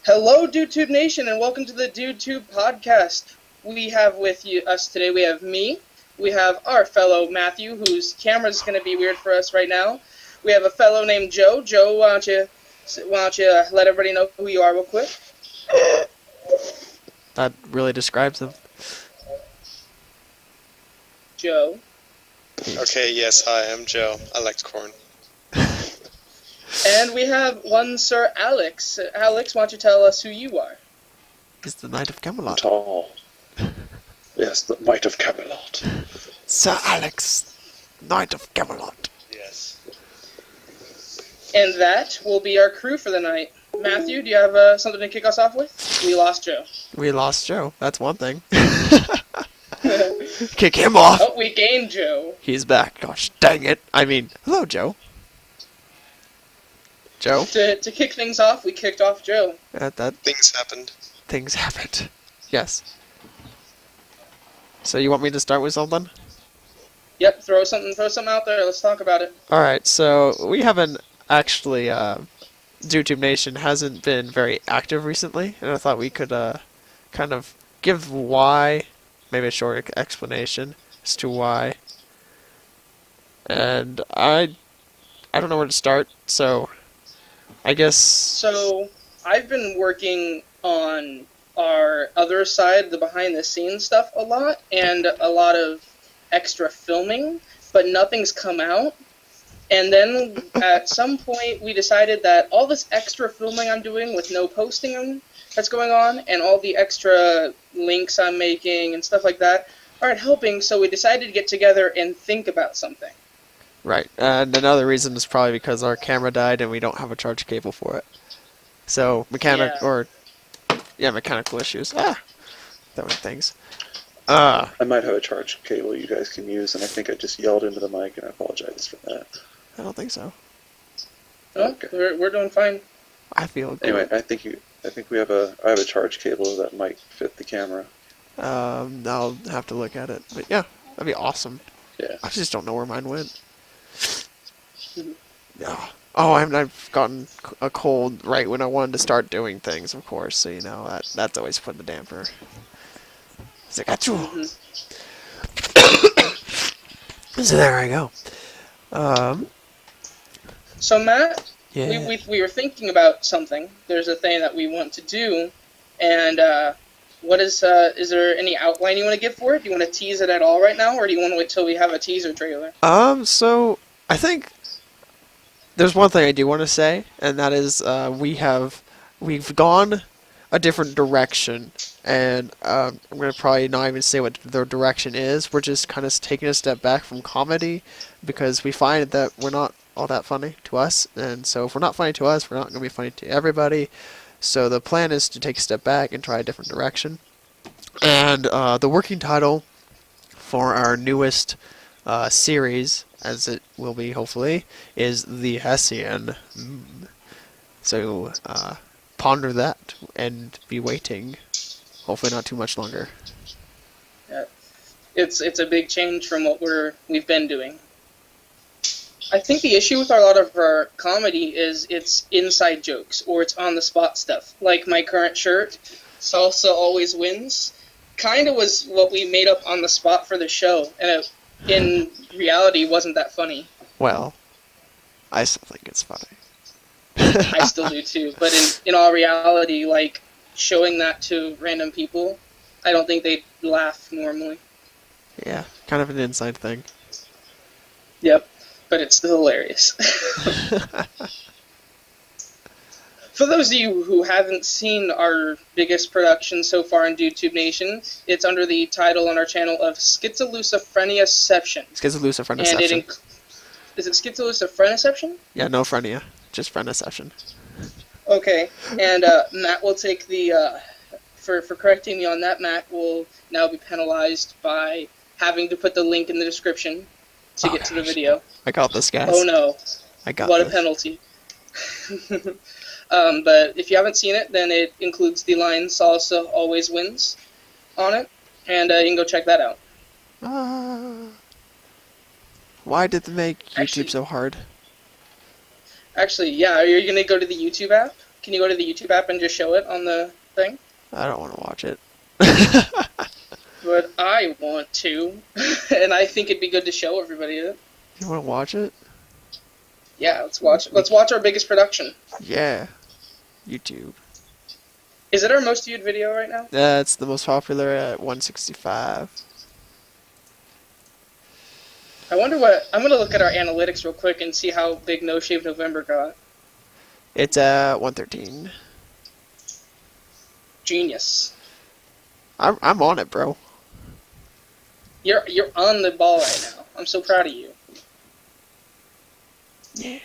Hello, DudeTube Nation, and welcome to the DudeTube Podcast. We have with us today, we have me, we have our fellow Matthew, whose camera's going to be weird for us right now. We have a fellow named Joe. Joe, why don't you let everybody know who you are real quick? That really describes him. Joe. Okay, yes, hi, I'm Joe. I like corn. And we have one Sir Alex. Alex, why don't you tell us who you are? He's the Knight of Camelot. Tall. Yes, the Knight of Camelot. Sir Alex, Knight of Camelot. Yes. And that will be our crew for the night. Matthew, do you have something to kick us off with? We lost Joe. We lost Joe. That's one thing. Kick him off. Oh, we gained Joe. He's back. Gosh, dang it. I mean, hello, Joe. Joe? To kick things off, we kicked off Joe. Things happened. Things happened. Yes. So you want me to start with something? Yep, throw something out there. Let's talk about it. Alright, so we haven't actually, DudeTube Nation hasn't been very active recently, and I thought we could, kind of give why, maybe a short explanation as to why. And I don't know where to start, so I guess... So, I've been working on our other side, the behind-the-scenes stuff a lot, and a lot of extra filming, but nothing's come out. And then, at some point, we decided that all this extra filming I'm doing with no posting that's going on, and all the extra links I'm making and stuff like that, aren't helping, so we decided to get together and think about something. Right, and another reason is probably because our camera died and we don't have a charge cable for it. So, mechanical issues. That were things. I might have a charge cable you guys can use, and I think I just yelled into the mic, and I apologize for that. I don't think so. Oh, Okay. we're doing fine. I feel good. Anyway, I think I have a charge cable that might fit the camera. I'll have to look at it. But yeah, that'd be awesome. Yeah. I just don't know where mine went. Yeah. Oh, I've gotten a cold right when I wanted to start doing things, of course. So, you know, that's always put the damper. It's like, achoo! So there I go. So, Matt, Yeah. we were thinking about something. There's a thing that we want to do, and what is there any outline you want to give for it? Do you want to tease it at all right now, or do you want to wait till we have a teaser trailer? So I think there's one thing I do want to say, and that is we've gone a different direction, and I'm gonna probably not even say what the direction is. We're just kind of taking a step back from comedy because we find that we're not all that funny to us, and so if we're not funny to us, we're not gonna be funny to everybody. So the plan is to take a step back and try a different direction. And the working title for our newest series, as it will be hopefully, is The Hessian. So ponder that and be waiting. Hopefully not too much longer. Yeah. It's a big change from what we've been doing. I think the issue with a lot of our comedy is it's inside jokes, or it's on-the-spot stuff. Like my current shirt, Salsa Always Wins, kind of was what we made up on the spot for the show, and it, in reality, wasn't that funny. Well, I still think it's funny. I still do too, but in all reality, like, showing that to random people, I don't think they'd laugh normally. Yeah, kind of an inside thing. Yep. But it's still hilarious. For those of you who haven't seen our biggest production so far in DudeTube Nation, it's under the title on our channel of Schizophrenia-ception. Schizophrenia-ception. Is it Schizophrenia-ception? Yeah, no phrenia. Just phreneception. Okay, and Matt will take the... For correcting me on that, Matt will now be penalized by having to put the link in the description to get to the video. I got this, guys. Oh no. What a penalty. But if you haven't seen it, then it includes the line Salsa Always Wins on it, and you can go check that out. Why did they make YouTube so hard? Actually, yeah, are you going to go to the YouTube app? Can you go to the YouTube app and just show it on the thing? I don't want to watch it. But I want to, and I think it'd be good to show everybody it. You want to watch it? Yeah, let's watch. Let's watch our biggest production. Yeah. YouTube. Is it our most viewed video right now? That's the most popular at 165. I wonder what. I'm gonna look at our analytics real quick and see how big No Shave November got. It's at 113. Genius. I'm on it, bro. You're on the ball right now. I'm so proud of you. Yeah.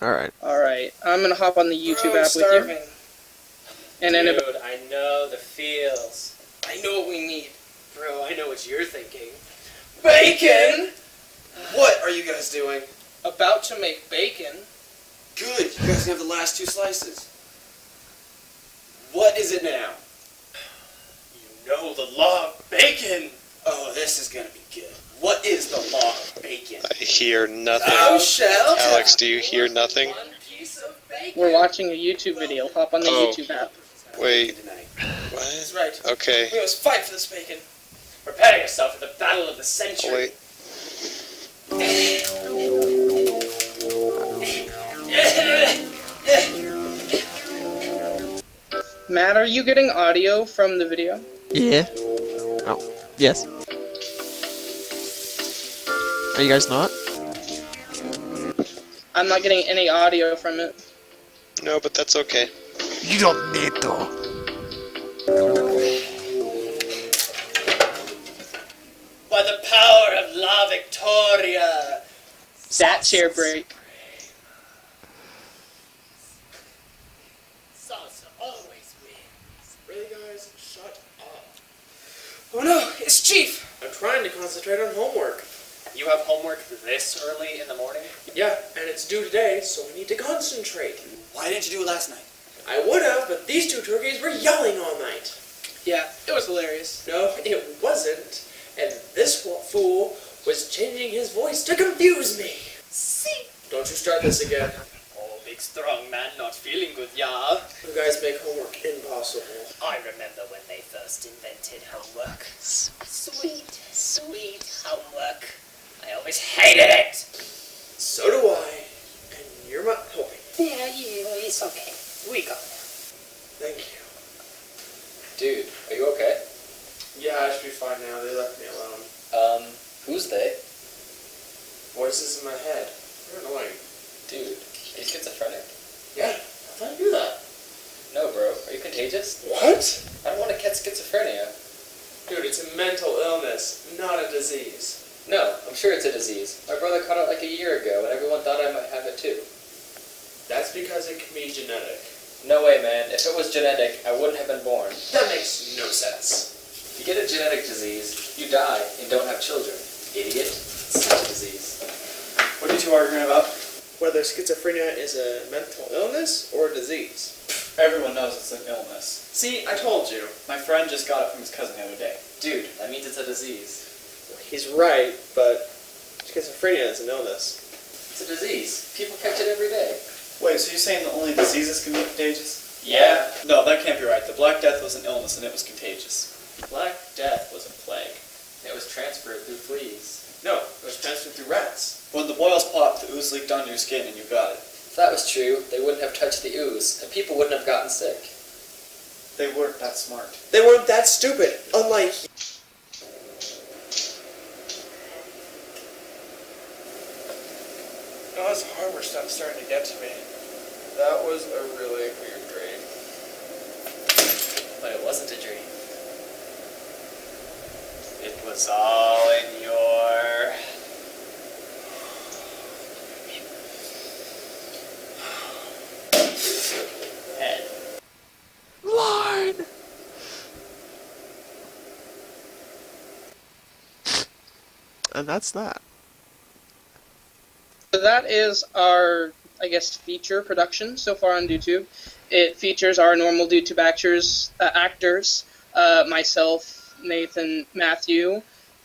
Alright. Alright, I'm gonna hop on the YouTube app with you. And then Dude, I know the feels. I know what we need. Bro, I know what you're thinking. Bacon! What are you guys doing? About to make bacon. Good, you guys have the last 2 slices. What is it now? You know the law of bacon! Oh, this is gonna be good. What is the law of bacon? I hear nothing. Thou shalt Alex, do you hear nothing? one piece of bacon. We're watching a YouTube video. Hop on the Oh. YouTube app. Wait, That's what? right. Okay, We must fight for this bacon. Prepare yourself for the battle of the century. wait. Matt, are you getting audio from the video? Yeah. Oh, yes. Are you guys not? I'm not getting any audio from it. No, but that's okay. You don't need to. By the power of La Victoria. That chair break. Salsa always wins. Really, guys? Shut up. Oh no, it's Chief! I'm trying to concentrate on homework. You have homework this early in the morning? Yeah, and it's due today, so we need to concentrate. Why didn't you do it last night? I would have, but these 2 turkeys were yelling all night. Yeah, it was hilarious. No, it wasn't. And this fool was changing his voice to confuse me. See? Don't you start this again. Oh, big strong man not feeling good, yeah. You guys make homework impossible. I remember when they first invented homework. Sweet, sweet homework. I always hated it! So do I. And you're not helping. Yeah, it's okay. We got it. Thank you. Dude, are you okay? Yeah, I should be fine now. They left me alone. Who's they? Voices in my head. They're annoying. Dude, are you schizophrenic? Yeah, I thought you knew that. No, bro. Are you contagious? What? I don't want to catch schizophrenia. Dude, it's a mental illness, not a disease. No, I'm sure it's a disease. My brother caught it like a year ago, and everyone thought I might have it too. That's because it can be genetic. No way, man. If it was genetic, I wouldn't have been born. That makes no sense. If you get a genetic disease, you die and don't have children. Idiot. It's such a disease. What are you two arguing about? Whether schizophrenia is a mental illness or a disease. Everyone knows it's an illness. See, I told you. My friend just got it from his cousin the other day. Dude, that means it's a disease. He's right, but schizophrenia is an illness. It's a disease. People catch it every day. Wait, so you're saying that only diseases can be contagious? Yeah. No, that can't be right. The Black Death was an illness and it was contagious. Black Death was a plague. It was transferred through fleas. No, it was transferred through rats. When the boils popped, the ooze leaked onto your skin and you got it. If that was true, they wouldn't have touched the ooze, and people wouldn't have gotten sick. They weren't that smart. They weren't that stupid, unlike... Oh, this harbor stuff's starting to get to me. That was a really weird dream. But it wasn't a dream. It was all in your... head. Line! And that's that. So that is our, I guess, feature production so far on DudeTube. It features our normal DudeTube actors, myself, Nathan, Matthew,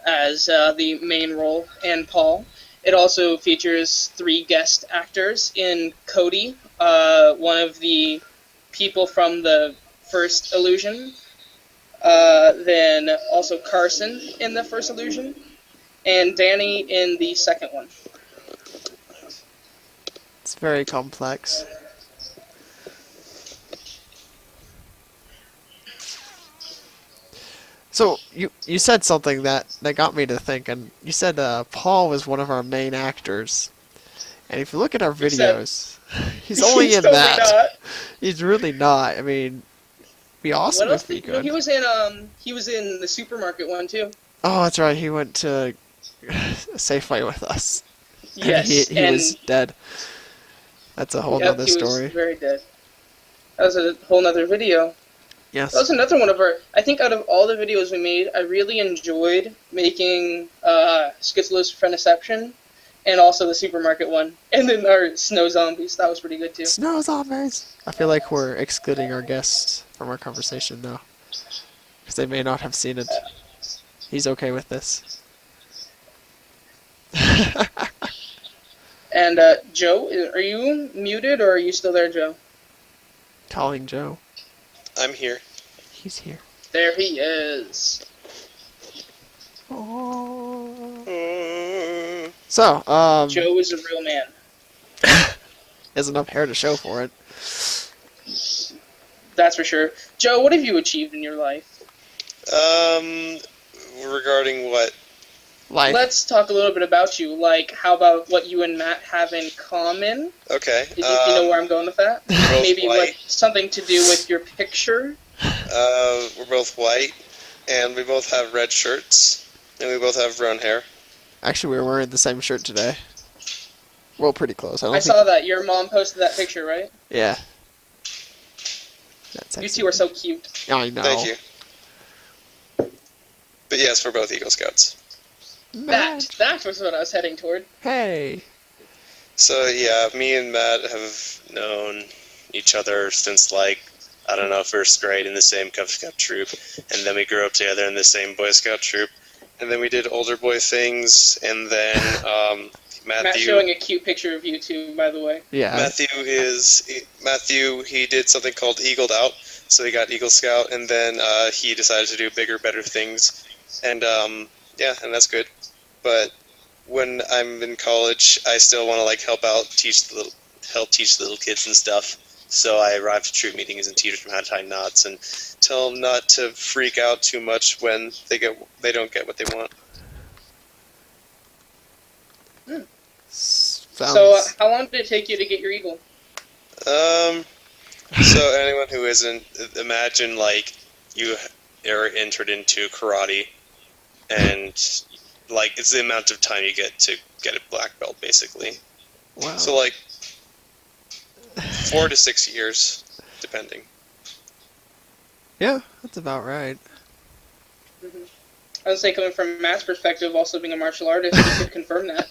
as the main role, and Paul. It also features 3 guest actors in Cody, one of the people from the first Illusion, then also Carson in the first Illusion, and Danny in the second one. It's very complex. So you said something that got me to think, and you said Paul was one of our main actors. And if you look at our videos, he's only in totally that. Not. He's really not. I mean, it'd be awesome What else if he did could. he was in the supermarket one too. Oh, that's right. He went to Safeway with us. Yes, and he was dead. That's a whole other story. He was very dead. That was a whole other video. Yes. That was another one of our... I think out of all the videos we made, I really enjoyed making Schizophrenia and also the supermarket one. And then our snow zombies. That was pretty good too. Snow zombies! I feel like we're excluding our guests from our conversation now. Because they may not have seen it. He's okay with this. And Joe, are you muted or are you still there, Joe? Calling Joe. I'm here. He's here. There he is. Oh. So, Joe is a real man. Has enough hair to show for it. That's for sure. Joe, what have you achieved in your life? Regarding what? Life. Let's talk a little bit about you. Like, how about what you and Matt have in common? Okay. You know where I'm going with that? both Maybe white. like something to do with your picture? We're both white, and we both have red shirts, and we both have brown hair. Actually, we were wearing the same shirt today. Well, pretty close. I saw that. Your mom posted that picture, right? Yeah. That's You two are so cute. I know. Thank you. But yes, we're both Eagle Scouts. That was what I was heading toward. Hey. So yeah, me and Matt have known each other since like, I don't know, first grade in the same Cub Scout troop, and then we grew up together in the same Boy Scout troop, and then we did older boy things, and then Matt's showing a cute picture of you two, by the way. Yeah. Matthew, he did something called Eagled Out, so he got Eagle Scout, and then he decided to do bigger, better things, and yeah, and that's good. But when I'm in college, I still want to like help teach the little kids and stuff. So I arrive to troop meetings and teach them how to tie knots and tell them not to freak out too much when they don't get what they want. So how long did it take you to get your eagle? So anyone who isn't, imagine like you are entered into karate, and like it's the amount of time you get to get a black belt, basically. Wow. So like 4 to 6 years, depending. Yeah, that's about right. Mm-hmm. I would say, coming from Matt's perspective, also being a martial artist, you could confirm that.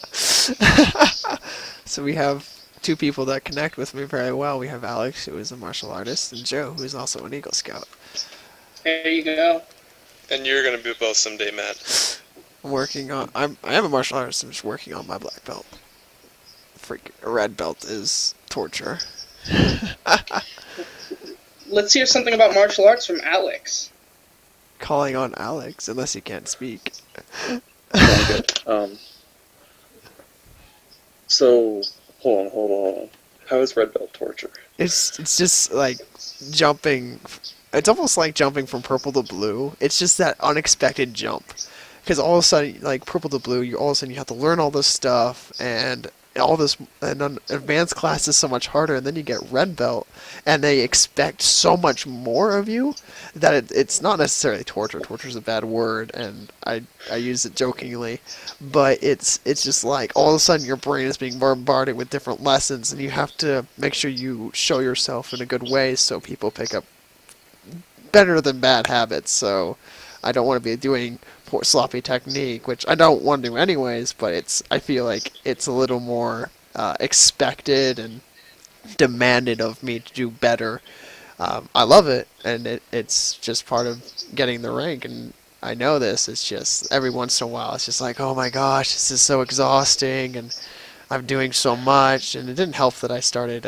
So we have two people that connect with me very well. We have Alex, who is a martial artist, and Joe, who is also an Eagle Scout. There you go. And you're gonna be both someday, Matt. I am a martial artist. I'm just working on my black belt. A red belt is torture. Let's hear something about martial arts from Alex. Calling on Alex, unless he can't speak. So, hold on. How is red belt torture? It's just like jumping. It's almost like jumping from purple to blue. It's just that unexpected jump. Because all of a sudden, like purple to blue, all of a sudden you have to learn all this stuff, and all this, and then advanced class is so much harder, and then you get red belt, and they expect so much more of you that it's not necessarily torture. Torture is a bad word, and I use it jokingly, but it's just like all of a sudden your brain is being bombarded with different lessons, and you have to make sure you show yourself in a good way so people pick up better than bad habits. So I don't want to be doing poor sloppy technique, which I don't want to do anyways, but I feel like it's a little more expected and demanded of me to do better. I love it, and it's just part of getting the rank, and I know this. It's just every once in a while, it's just like, oh my gosh, this is so exhausting, and I'm doing so much. And it didn't help that I started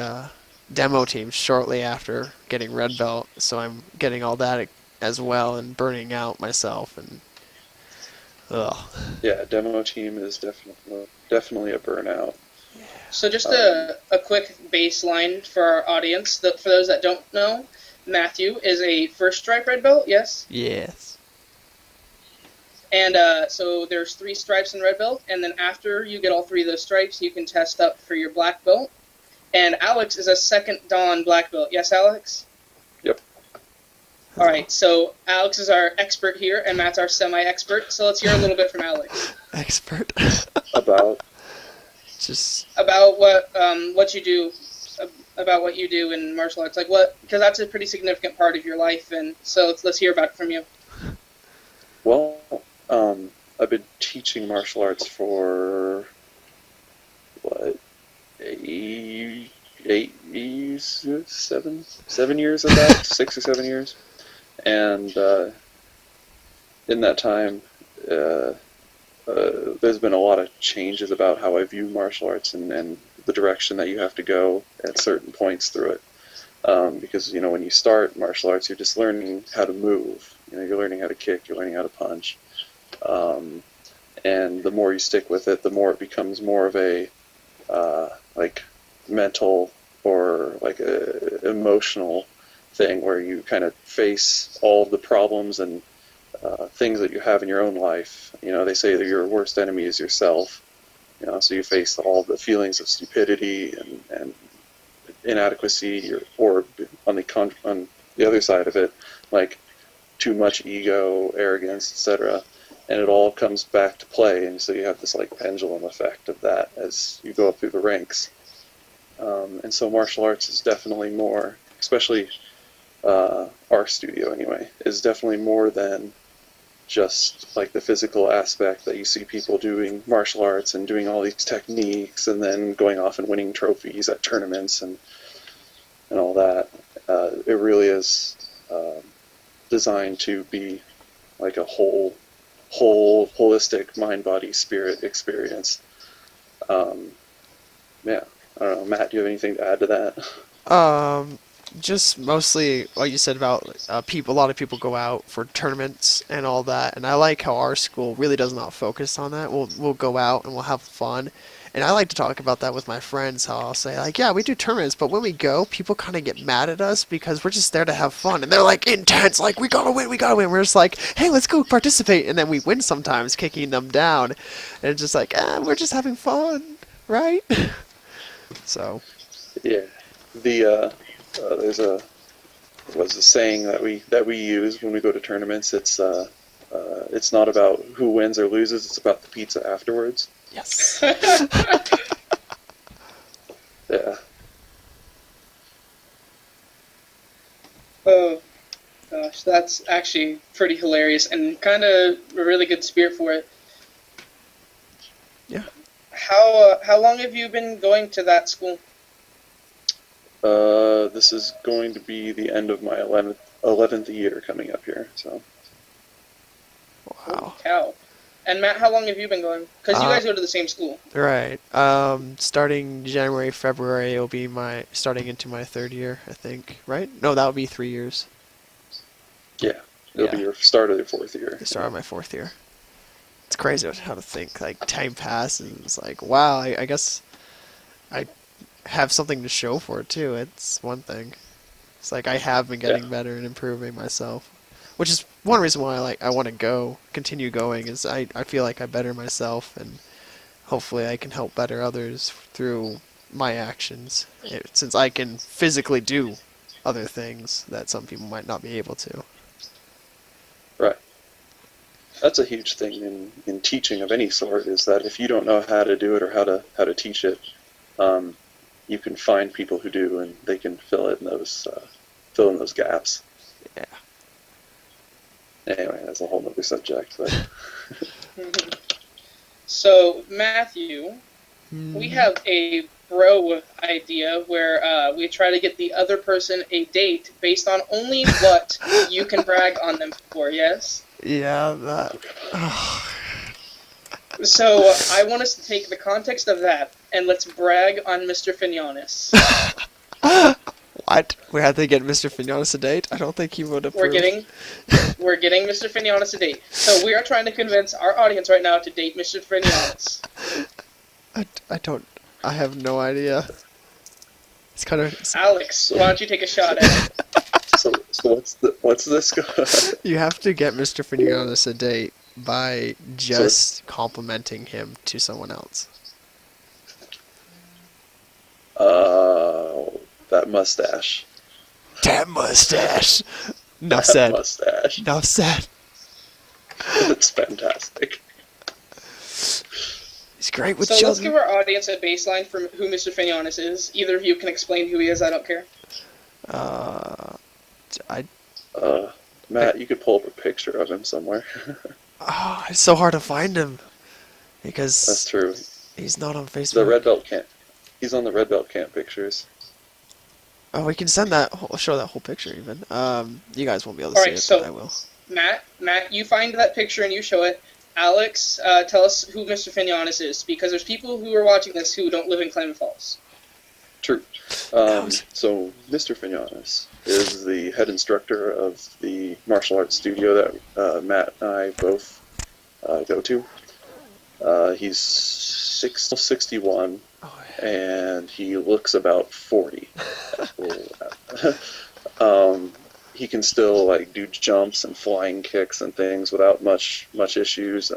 demo teams shortly after getting red belt, so I'm getting all that as well and burning out myself. And Yeah, demo team is definitely a burnout. So just a quick baseline for our audience. For those that don't know, Matthew is a first stripe red belt, yes? Yes. And so there's 3 stripes in red belt, and then after you get all 3 of those stripes, you can test up for your black belt. And Alex is a second dan black belt. Yes, Alex? Yep. All right, so Alex is our expert here, and Matt's our semi-expert. So let's hear a little bit from Alex. Expert. About what you do, about what you do in martial arts, like what, because that's a pretty significant part of your life, and so let's hear about it from you. Well, I've been teaching martial arts for what, 7 years of that, 6 or 7 years, and in that time, there's been a lot of changes about how I view martial arts and the direction that you have to go at certain points through it. Because, when you start martial arts, you're just learning how to move. You're learning how to kick, you're learning how to punch. And the more you stick with it, the more it becomes more of a, mental or a emotional thing where you kind of face all of the problems and things that you have in your own life. They say that your worst enemy is yourself. So you face all the feelings of stupidity and inadequacy, or on the other side of it, like too much ego, arrogance, etc. And it all comes back to play, and so you have this pendulum effect of that as you go up through the ranks. And so martial arts is definitely more, especially our studio anyway, is definitely more than just the physical aspect that you see people doing martial arts and doing all these techniques and then going off and winning trophies at tournaments and all that. It really is designed to be like a whole holistic mind, body, spirit experience. Yeah, I don't know, Matt, do you have anything to add to that? Just mostly what you said about a lot of people go out for tournaments and all that, and I like how our school really does not focus on that. We'll go out and we'll have fun, and I like to talk about that with my friends, how I'll say yeah, we do tournaments, but when we go, people kind of get mad at us because we're just there to have fun, and they're intense, we gotta win. We're just hey, let's go participate, and then we win sometimes, kicking them down, and it's just we're just having fun, right? So yeah, there's a saying that we use when we go to tournaments. It's not about who wins or loses. It's about the pizza afterwards. Yes. Yeah. Oh gosh, that's actually pretty hilarious and kind of a really good spirit for it. Yeah. How long have you been going to that school? This is going to be the end of my 11th year coming up here. So. Wow. Holy cow. And Matt, how long have you been going? Because you guys go to the same school. Right. Starting January, February, it'll be starting into my 3rd year, I think. Right? No, that would be 3 years. Yeah. It'll be your start of your 4th year. The start of my 4th year. It's crazy how to think. Time passes. It's wow, I guess I have something to show for it, too. It's one thing. It's I have been getting better and improving myself. Which is one reason why I want to continue going, is I feel like I better myself, and hopefully I can help better others through my actions, since I can physically do other things that some people might not be able to. Right. That's a huge thing in teaching of any sort, is that if you don't know how to do it or how to teach it, you can find people who do, and they can fill in those gaps. Yeah. Anyway, that's a whole other subject. But So, Matthew, we have a bro idea where we try to get the other person a date based on only what you can brag on them for, yes? Yeah, that. So I want us to take the context of that and let's brag on Mr. Fignonis. What? We had to get Mr. Fignonis a date? I don't think he would approve. We're getting Mr. Fignonis a date. So we are trying to convince our audience right now to date Mr. Fignonis. I have no idea. It's kind of... Alex, why don't you take a shot at it? So what's this? You have to get Mr. Fignonis a date by just complimenting him to someone else. That mustache. That mustache! Enough said. Mustache. Enough said. It's fantastic. He's great with So children. let's give our audience a baseline for who Mr. Fignonis is. Either of you can explain who he is, I don't care. Matt, you could pull up a picture of him somewhere. It's so hard to find him. Because That's true. he's not on Facebook. The Red Belt Camp. He's on the Red Belt Camp pictures. Oh, we can send that, show that whole picture even. You guys won't be able to Alright, see it, so- but I will. Matt, you find that picture and you show it. Alex, tell us who Mr. Fignonis is, because there's people who are watching this who don't live in Klamath Falls. True. So Mr. Fignonis is the head instructor of the martial arts studio that Matt and I both go to. He's 61, and he looks about 40. He can still like do jumps and flying kicks and things without much issues.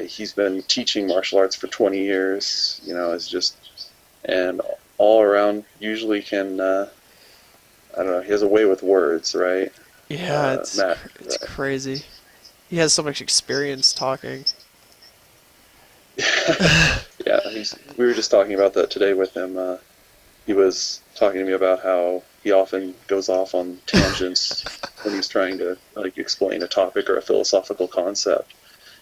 He's been teaching martial arts for 20 years. You know, it's just, and all around usually can. I don't know. He has a way with words, right? Yeah, it's Matt, crazy. He has so much experience talking. Yeah, we were just talking about that today with him. He was talking to me about how he often goes off on tangents when he's trying to like explain a topic or a philosophical concept.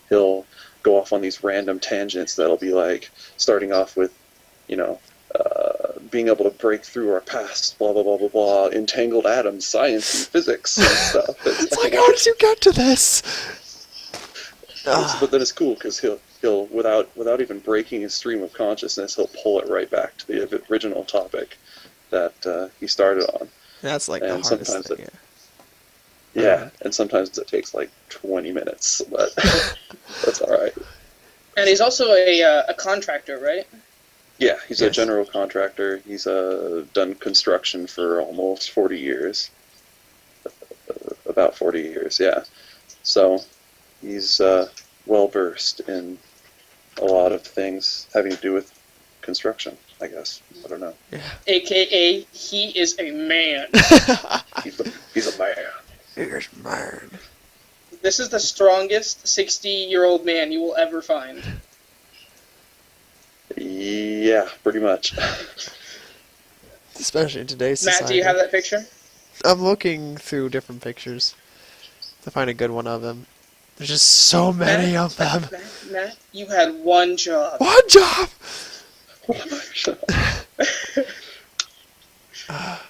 He'll go off on these random tangents that'll be like starting off with, being able to break through our past, blah blah blah blah blah, entangled atoms, science and physics and stuff. It's like, how did you get to this? But then it's cool because he'll without even breaking his stream of consciousness, he'll pull it right back to the original topic that he started on. That's like the And hardest sometimes thing. Yeah, and sometimes it takes like 20 minutes, but that's all right. And he's also a contractor, right? Yeah, he's a Yes. general contractor. He's done construction for almost 40 years. About 40 years, yeah. So he's well-versed in a lot of things having to do with construction, I guess. I don't know. Yeah. AKA, he is a man. He's a man. Here's mine. This is the strongest 60-year-old man you will ever find. Yeah, pretty much. Especially in today's society. Matt, do you have that picture? I'm looking through different pictures to find a good one of him. There's just so many of them. Matt, you had one job. One job! I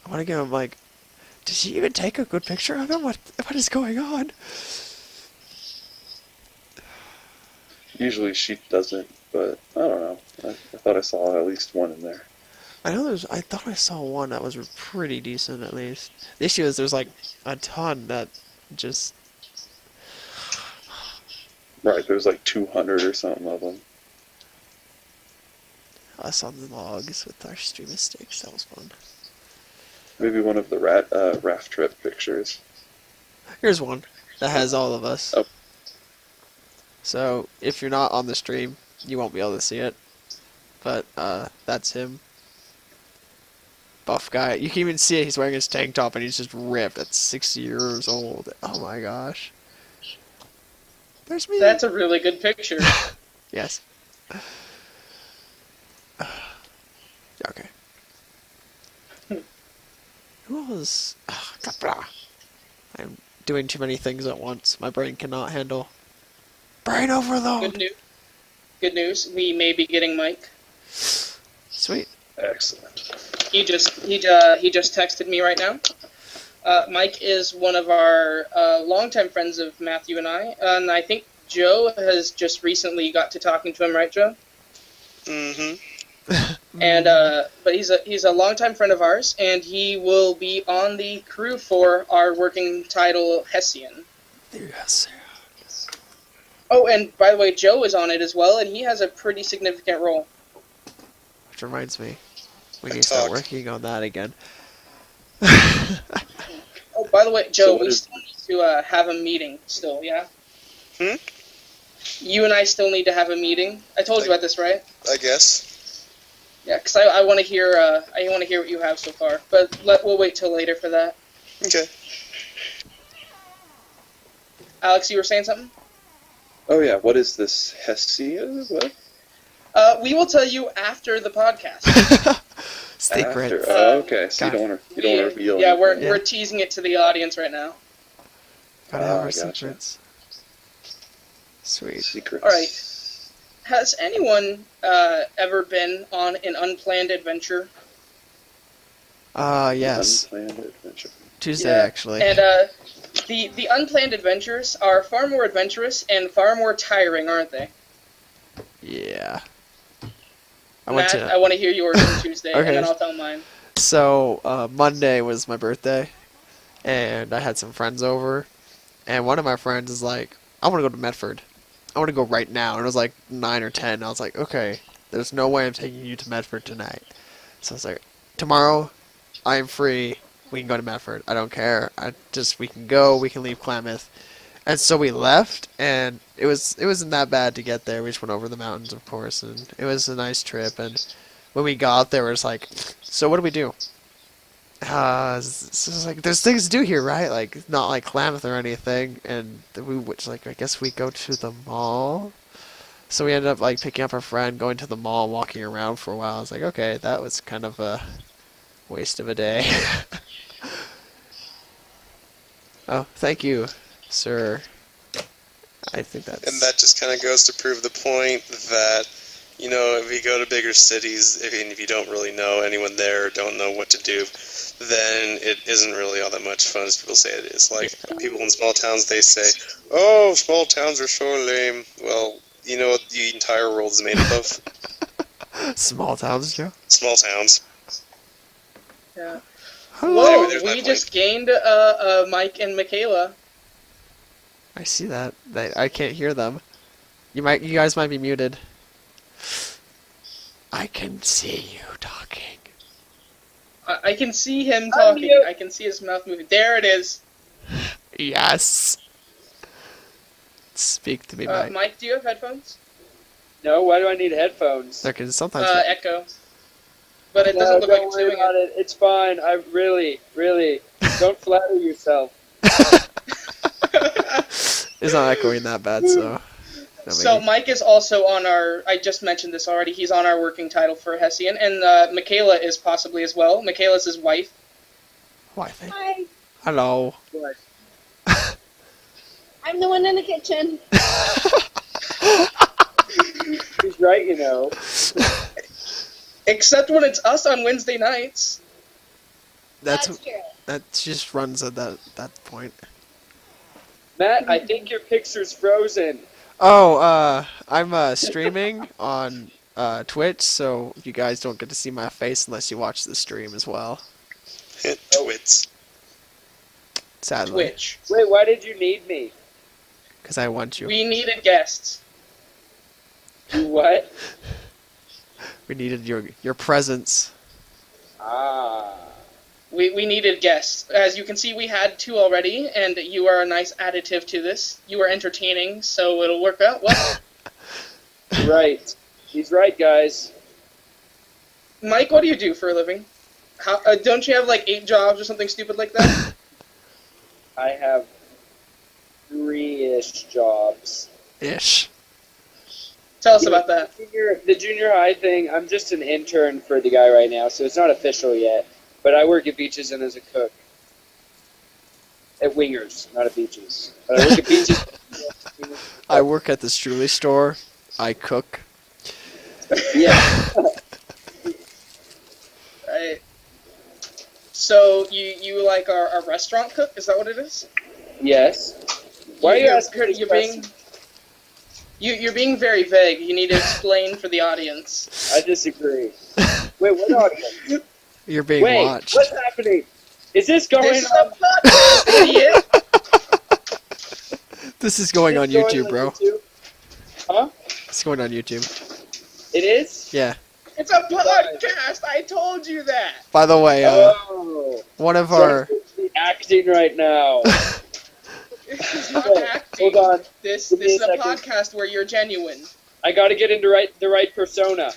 want to give him like, did she even take a good picture of him? What is going on? Usually she doesn't, but I don't know. I thought I saw at least one in there. I thought I saw one that was pretty decent at least. The issue is there's like a ton that just... Right, there's like 200 or something of them. I saw the logs with our streamer sticks. That was fun. Maybe one of the raft trip pictures. Here's one that has all of us. Oh. So if you're not on the stream, you won't be able to see it. But that's him. Buff guy. You can even see it. He's wearing his tank top and he's just ripped. At 60 years old. Oh my gosh. There's me. That's a really good picture. Yes. Okay. Who was... I'm doing too many things at once. My brain cannot handle. Brain overload! Good news. We may be getting Mike. Sweet. Excellent. He just texted me right now. Mike is one of our longtime friends of Matthew and I think Joe has just recently got to talking to him, right, Joe? Mm-hmm. And but he's a longtime friend of ours, and he will be on the crew for our working title Hessian. Yes. Oh, and by the way, Joe is on it as well, and he has a pretty significant role. Which reminds me, we need to start working on that again. Oh, by the way, Joe, So we still need to have a meeting still, yeah? Hmm? You and I still need to have a meeting. I told you about this, right? I guess. Yeah, because I want to hear what you have so far, but we'll wait till later for that. Okay. Alex, you were saying something? Oh yeah, what is this Hessia? What? We will tell you after the podcast. Secret. After. Oh, okay, so you don't want to reveal. Yeah, anything. we're teasing it to the audience right now. Gotta have our gotcha. secrets. Sweet. Secrets. All right. Has anyone ever been on an unplanned adventure? Yes. Unplanned adventure. Tuesday, Yeah. actually. And the unplanned adventures are far more adventurous and far more tiring, aren't they? Yeah. I Matt, I want to hear yours on Tuesday, Okay. and then I'll tell mine. So, Monday was my birthday, and I had some friends over, and one of my friends is like, I want to go to Medford. I want to go right now. And it was like 9 or 10. I was like, okay, there's no way I'm taking you to Medford tonight. So I was like, tomorrow, I am free. We can go to Medford. I don't care. We can go. We can leave Klamath. And so we left, and it wasn't that bad to get there. We just went over the mountains, of course, and it was a nice trip. And when we got there, it was like, so what do we do? So it's like, there's things to do here, right? Like, not like Klamath or anything. And I guess we go to the mall. So we ended up like picking up our friend, going to the mall, walking around for a while. I was like, okay, that was kind of a waste of a day. Oh, thank you, sir. I think that's... And that just kind of goes to prove the point that, you know, if you go to bigger cities, if you don't really know anyone there or don't know what to do, then it isn't really all that much fun as people say it is. Like, people in small towns, they say, oh, small towns are so lame. Well, you know what the entire world is made up of? Small towns, Joe? Small towns. Yeah. Hello. Whoa, Anyway, there's my we just gained Mike and Michaela. I see that. I can't hear them. You guys might be muted. I can see you talking. I can see him talking. I can see his mouth moving. There it is. Yes. Speak to me, Mike. Mike, do you have headphones? No, why do I need headphones? There can sometimes. Echo. But it No, doesn't look like don't it's worry doing about it. It's fine. I really, don't flatter yourself. It's not echoing that bad, so. So Mike is also on our, I just mentioned this already, he's on our working title for Hessian, and Michaela is possibly as well. Michaela's his wife. Wife. Hi, Hello. What? I'm the one in the kitchen. He's right, you know. Except when it's us on Wednesday nights. That's true. That just runs at that point. Matt, I think your picture's frozen. Oh, I'm streaming on Twitch, so you guys don't get to see my face unless you watch the stream as well. Twits. Sadly, Twitch. Wait, why did you need me? because I want you. We needed guests. You what? We needed your presence. Ah. We needed guests. As you can see, we had 2 already, and you are a nice additive to this. You are entertaining, so it'll work out well. Right. He's right, guys. Mike, what do you do for a living? How, don't you have like 8 jobs or something stupid like that? I have 3-ish jobs. Ish. Tell us about that. The junior high thing, I'm just an intern for the guy right now, so it's not official yet. But I work at Beaches and as a cook. At Wingers, not at Beaches. But I work at Beaches. I work at this jewelry store. I cook. Yeah. Right. So you like our restaurant cook? Is that what it is? Yes. Why are you asking you're being you're being very vague. You need to explain for the audience. I disagree. Wait, what audience? You're being Wait, watched. what's happening? Is this going This is on? a podcast, idiot. This is going on Is this YouTube, on bro. YouTube? Huh? It's going on YouTube. It is? Yeah. It's a podcast. I told you that. By the way, Oh. one of So our... I'm acting right now. This is not Okay, acting. hold on. This Give me is a a second. podcast where you're genuine. I gotta get into the right persona.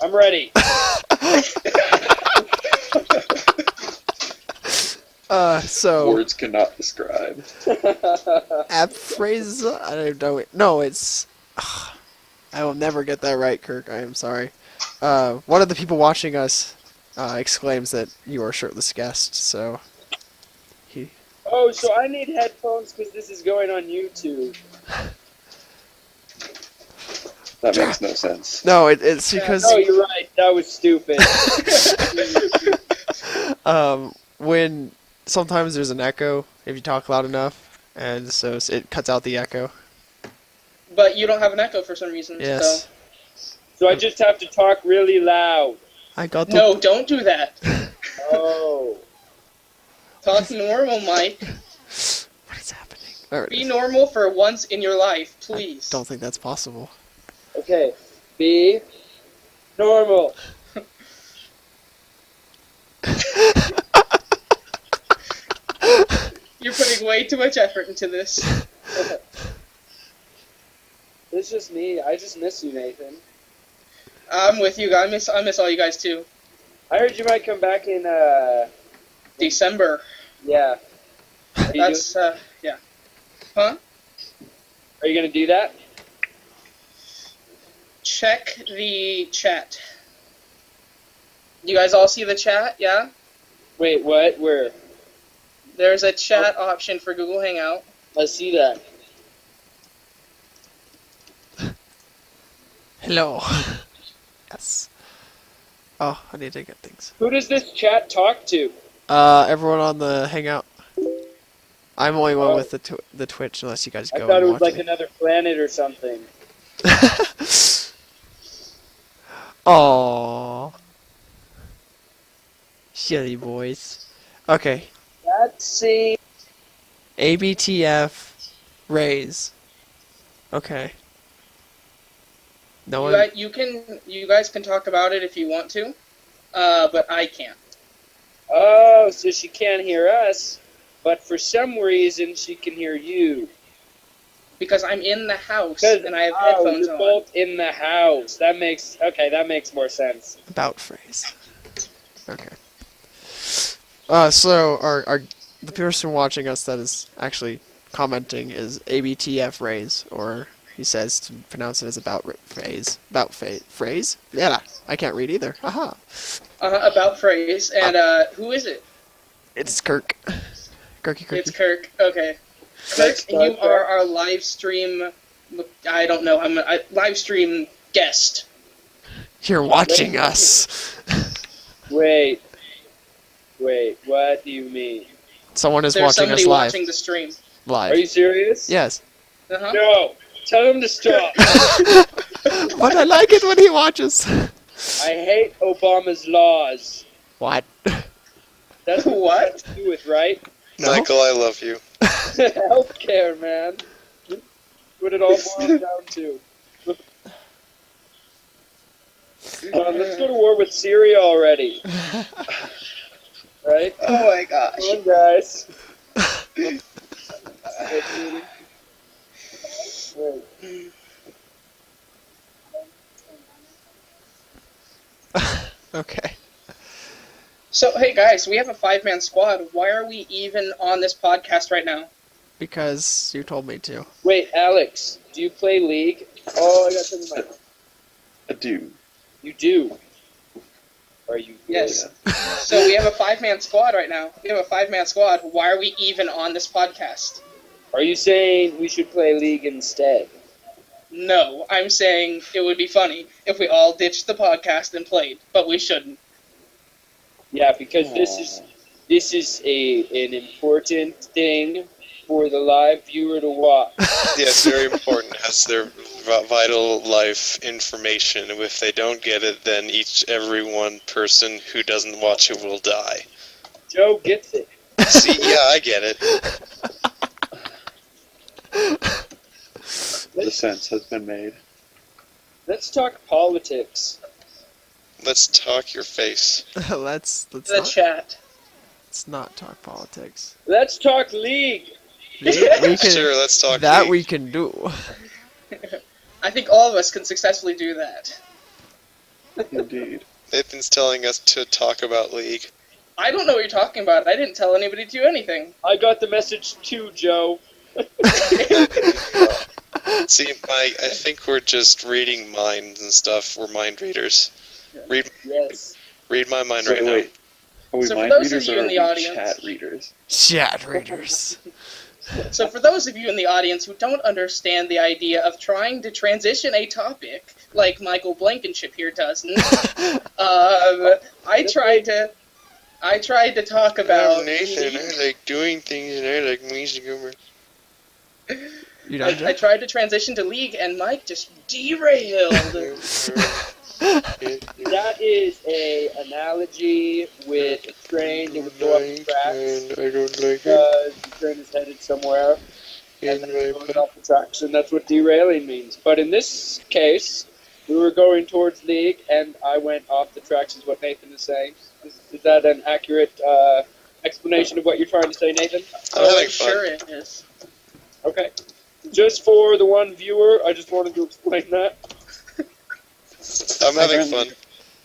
I'm ready. So... Words cannot describe. app phrase? I don't know. No, it's... I will never get that right, Kirk. I am sorry. One of the people watching us exclaims that you are a shirtless guest, so... Oh, so I need headphones because this is going on YouTube. That makes no sense. No, it's because... No, you're right. That was stupid. when sometimes there's an echo if you talk loud enough, and so it cuts out the echo. But you don't have an echo for some reason. Yes. So I just have to talk really loud. I got So. the... No, don't do that. Oh. Talk normal, Mike. What is happening? Alright. Be normal for once in your life, please. Don't think that's possible. Okay. Be normal. You're putting way too much effort into this. It's just me. I just miss you, Nathan. I'm with you. I miss all you guys too. I heard you might come back in, December. yeah. That's yeah. Huh? Are you gonna do that? Check the chat. You guys all see the chat? Yeah? Wait, what? Where? There's a chat option for Google Hangout. I see that. Hello. Yes. Oh, I need to get things. Who does this chat talk to? Everyone on the Hangout. I'm only one Oh. with the Twitch, unless you guys I go thought it and was watch like another planet or something. Aww. Silly boys. Okay. Let's see. ABTF raise. Okay. No one. You guys can talk about it if you want to, but I can't. Oh, so she can't hear us, but for some reason she can hear you. Because I'm in the house and I have Oh, headphones you're on. both in the house. That makes more sense. About phrase. Okay. So the person watching us that is actually commenting is ABTF raise, or he says to pronounce it as phrase. Phrase? Yeah, I can't read either. Haha. About phrase, and who is it? It's Kirk. Kirky. It's Kirk. Okay. Kirk, you are our live stream. I don't know. I'm a live stream guest. You're watching us. Wait, what do you mean? Someone is There's watching somebody us live. watching the stream. Live. Are you serious? Yes. Uh-huh. No. Tell him to stop. But I like it when he watches. I hate Obama's laws. What? That's what it has to do with, right? No? Michael, I love you. Healthcare, man. What it all boils down to. Let's go to war with Syria already. Right? Oh my gosh. Come on, guys. Wait. Okay. So, hey guys, we have a 5-man squad. Why are we even on this podcast right now? Because you told me to. Wait, Alex, do you play League? Oh, I got something in my... I do. You do? Are you... Yes. So we have a 5-man squad right now. We have a 5-man squad. Why are we even on this podcast? Are you saying we should play League instead? No, I'm saying it would be funny if we all ditched the podcast and played, but we shouldn't. Yeah, because this is an important thing for the live viewer to watch. Yes, very important. Has their vital life information. And if they don't get it, then every one person who doesn't watch it will die. Joe gets it. See, yeah, I get it. The sense has been made. Let's talk politics. Let's talk your face. let's The chat. not talk politics. Let's talk league. We can, Sure, let's talk that league. we can do. I think all of us can successfully do that. Indeed. Nathan's telling us to talk about League. I don't know what you're talking about. I didn't tell anybody to do anything. I got the message too, Joe. See, I think we're just reading minds and stuff. We're mind readers. Read my mind So right now. wait, are we So for mind those of readers you or in are the we audience- chat readers? Chat readers. So for those of you in the audience who don't understand the idea of trying to transition a topic, like Michael Blankenship here doesn't, I tried to talk about... Nathan, I like doing things and I like music over. You done, I Joe? tried to transition to League, and Mike just derailed. That is a analogy with a train that would go up the tracks I don't like it. because the train is headed somewhere and then it goes off the tracks, and that's what derailing means. But in this case, we were going towards League, and I went off the tracks, is what Nathan is saying. Is that an accurate explanation of what you're trying to say, Nathan? I'm having fun. Sure it is. Okay. Just for the one viewer, I just wanted to explain that. I'm having fun.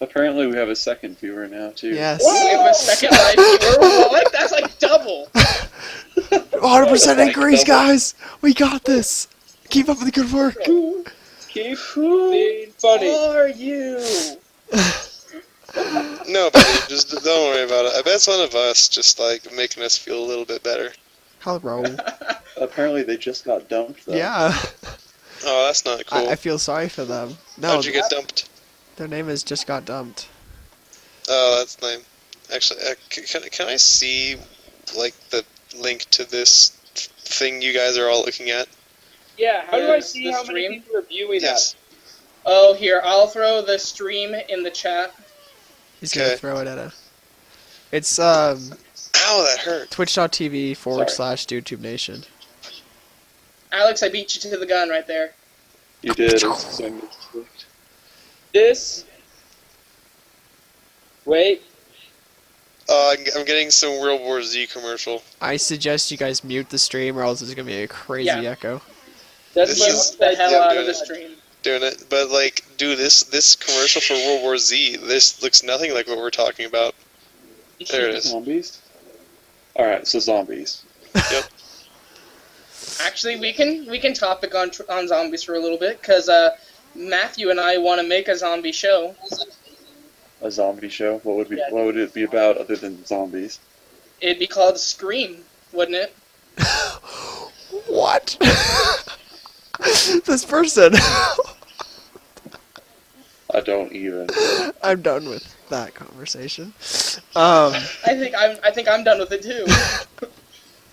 Apparently we have a second viewer now, too. Yes. We have a second live viewer. What? That's like double. 100% increase, guys. We got this. Keep up with the good work. Keep being funny. Are you? No, buddy, just don't worry about it. I bet it's one of us just like making us feel a little bit better. Hello. Apparently they just got dumped, though. Yeah. Oh, that's not cool. I feel sorry for them. No, How'd you get dumped? their name is Just Got Dumped. Oh, that's lame. Actually, can I see like the link to this thing you guys are all looking at? Yeah, how do I see The how many stream? people are viewing Yes. Oh, here, I'll throw the stream in the chat. He's gonna Okay. throw it at a. It's Ow, that hurt. twitch.tv/DudeTube Nation. Alex, I beat you to the gun right there. You did. It's so misclicked. that? This. Wait. I'm getting some World War Z commercial. I suggest you guys mute the stream, or else there's gonna be a crazy Yeah. echo. That's This my is- The hell Yeah, I'm out doing of the it. stream. Doing it, but like, dude, this commercial for World War Z, this looks nothing like what we're talking about. There it is. Zombies? Alright, so zombies. Actually, we can topic on zombies for a little bit, because Matthew and I want to make a zombie show. A zombie show? What Yeah. would it be about other than zombies? It'd be called Scream, wouldn't it? What? This person. I don't even. I'm done with that conversation. I think I'm done with it too.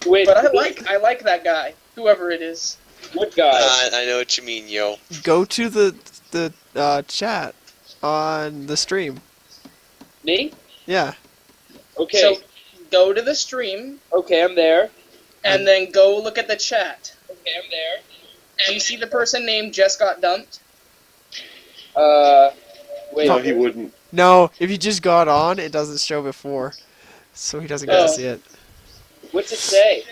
Wait, But I like that guy, whoever it is. what guy? I know what you mean, yo. Go to the chat on the stream. Me? Yeah. Okay. So go to the stream Okay, I'm there. and then go look at the chat. Okay, I'm there. Do you see the person named Just Got Dumped? Wait. No, he wouldn't. No, if you just got on, it doesn't show before, so he doesn't get Oh. to see it. What's it say?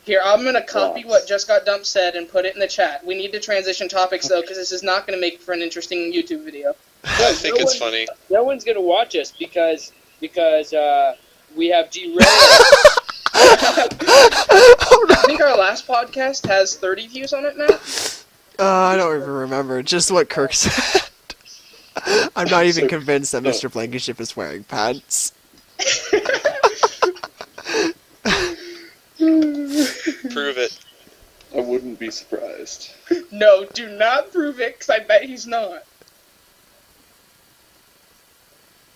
Here, I'm gonna copy Lots. what Just Got Dumped said and put it in the chat. We need to transition topics though, because this is not gonna make for an interesting YouTube video. I think no it's one- funny. No one's gonna watch us because we have derailed. I think our last podcast has 30 views on it now. I don't even remember. Just what Kirk said. I'm not even So- convinced that Mr. Blankenship is wearing pants. Prove it. I wouldn't be surprised. No, do not prove it, because I bet he's not.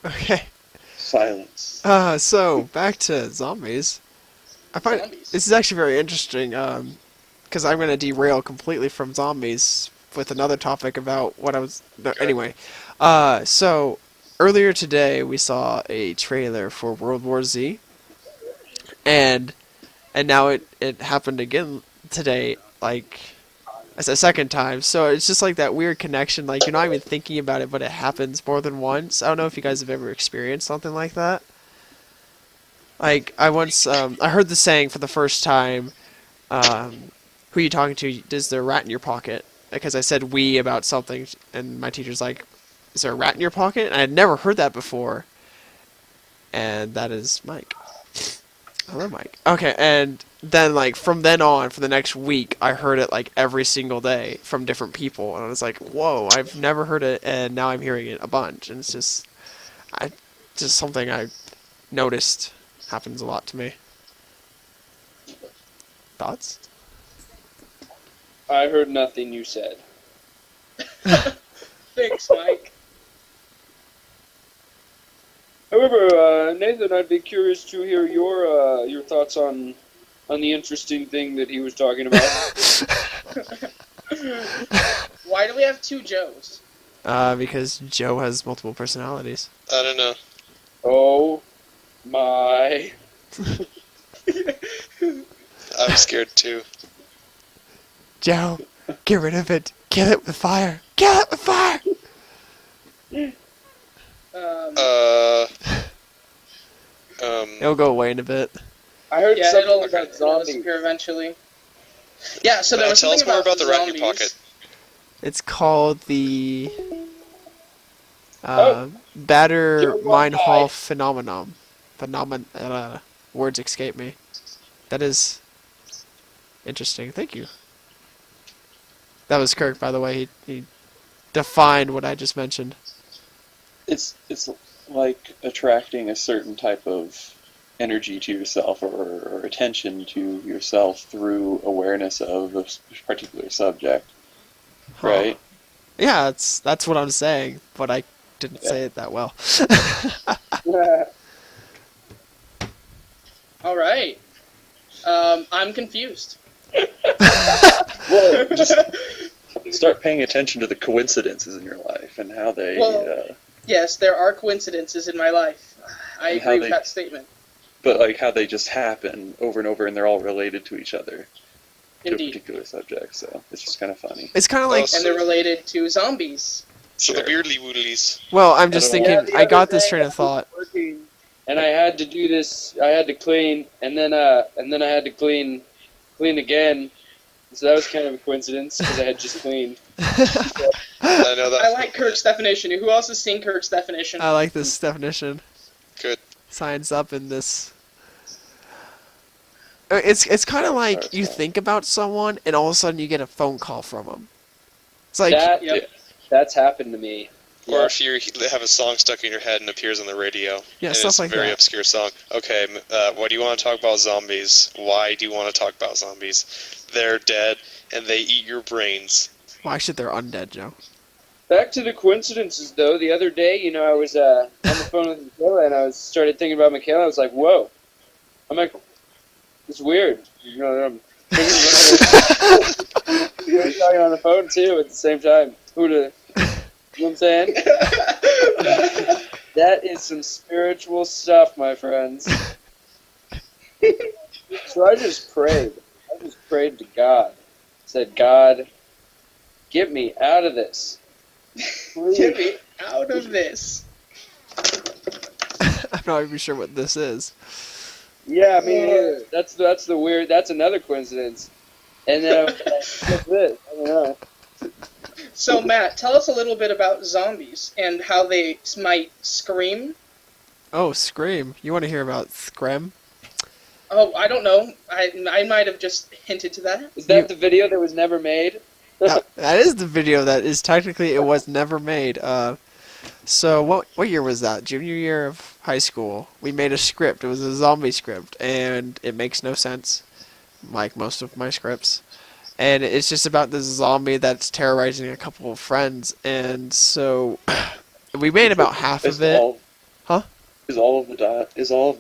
Okay. Silence. So back to zombies. I find Zombies. this is actually very interesting, because I'm going to derail completely from zombies with another topic about what I was... No, anyway, so earlier today we saw a trailer for World War Z, and now it happened again today, like, as a second time, so it's just like that weird connection, like, you're not even thinking about it, but it happens more than once. I don't know if you guys have ever experienced something like that. Like, I once, I heard the saying for the first time, who are you talking to? Is there a rat in your pocket? Because I said we about something, and my teacher's like, is there a rat in your pocket? And I had never heard that before. And that is Mike. Hello, Mike. Okay, and then, like, from then on, for the next week, I heard it, like, every single day from different people. And I was like, whoa, I've never heard it, and now I'm hearing it a bunch. And it's just something I noticed happens a lot to me. Thoughts? I heard nothing you said. Thanks, Mike. However, Nathan, I'd be curious to hear your thoughts on the interesting thing that he was talking about. Why do we have two Joes? Because Joe has multiple personalities. I don't know. Oh my! I'm scared too. Joe, get rid of it. Kill it with fire. Kill it with fire! It'll go away in a bit. I heard Yeah, something it'll about zombies. disappear eventually. Yeah, so there Matt, was tell us something more about about the rat in your zombies. pocket. It's called the Oh. Bader You're one Meinhof guy. phenomenon. Words escape me. That is interesting. Thank you. That was Kirk, by the way. He defined what I just mentioned. It's like attracting a certain type of energy to yourself or attention to yourself through awareness of a particular subject, right? Yeah, that's what I'm saying, but I didn't say it that well. All right. I'm confused. Well, just start paying attention to the coincidences in your life and how they... Well, yes, there are coincidences in my life. I And how agree with they- that statement. but like how they just happen over and over, and they're all related to each other, to a Indeed. particular subject. So it's just kind of funny. It's kind of like, And they're related to zombies. So the weirdly woodlies. well, I'm just I don't know. thinking, Yeah, I the got other this day train I of was thought. working, and I had to do this. I had to clean, and then I had to clean again. So that was kind of a coincidence because I had just cleaned. I know that. I like Kirk's definition. Who else has seen Kirk's definition? I like this definition. Good. Signs up in this. It's kind of like you think about someone and all of a sudden you get a phone call from them. It's like, Yep. That's happened to me. Or if you have a song stuck in your head and appears on the radio. Yeah, and stuff it's like a very that. obscure song. Okay, what do you want to talk about zombies? Why do you want to talk about zombies? They're dead, and they eat your brains. why should they're undead, Joe? Back to the coincidences, though. The other day, I was on the phone with Michaela, and I started thinking about Michaela. I was like, whoa. I'm like, it's weird. I'm talking on the phone, too, at the same time. You know what I'm saying? That is some spiritual stuff, my friends. So I just prayed. I just prayed to God. Said, God, get me out of this. Please. Get me out of this. I'm not even sure what this is. Yeah, me neither. That's the weird. That's another coincidence. And then I was like, what's this? I don't know. So, Matt, tell us a little bit about zombies and how they might scream. Oh, Scream. You want to hear about Scream? Oh, I don't know. I might have just hinted to that. Is that the video that was never made? That is the video that is technically, it was never made. So what year was that? Junior year of high school. We made a script. It was a zombie script, and it makes no sense, like most of my scripts. and it's just about this zombie that's terrorizing a couple of friends, and so we made about half of it. Huh? Is all of the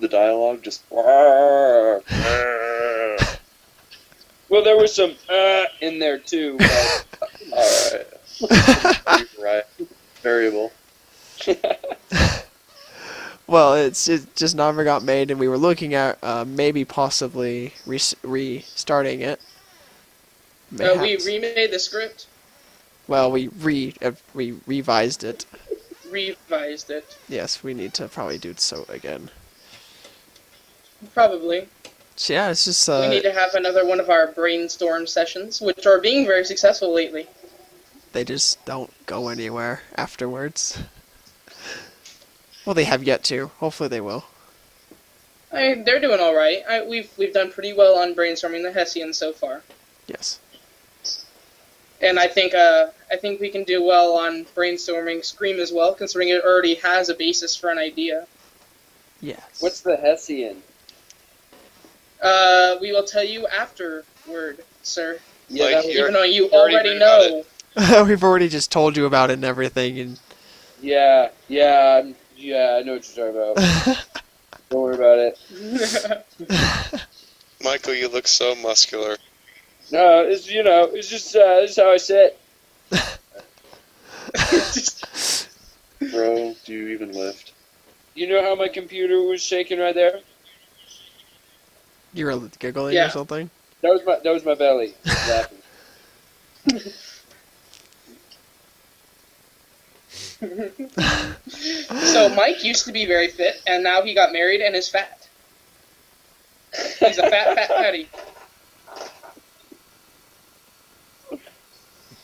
dialogue just? Well, there was some in there too. But... All right. You're right. Variable. Well, it just never got made, and we were looking at maybe possibly restarting it. We remade the script. Well, we revised it. Revised it. Yes, we need to probably do so again. Probably. So yeah, it's just we need to have another one of our brainstorm sessions, which are being very successful lately. They just don't go anywhere afterwards. Well, they have yet to. Hopefully they will. I mean, they're doing all right. We've done pretty well on brainstorming the Hessians so far. Yes. And I think we can do well on brainstorming Scream as well, considering it already has a basis for an idea. Yes. What's the Hessian? We will tell you afterward, sir. Yeah, Like, even though you already know. We've already just told you about it and everything, and Yeah, I know what you're talking about. Don't worry about it. Michael, you look so muscular. No, it's just this is how I sit. Bro, do you even lift? You know how my computer was shaking right there? you were giggling or something? That was my belly laughing. So Mike used to be very fit, and now he got married and is fat. He's a fat fatty.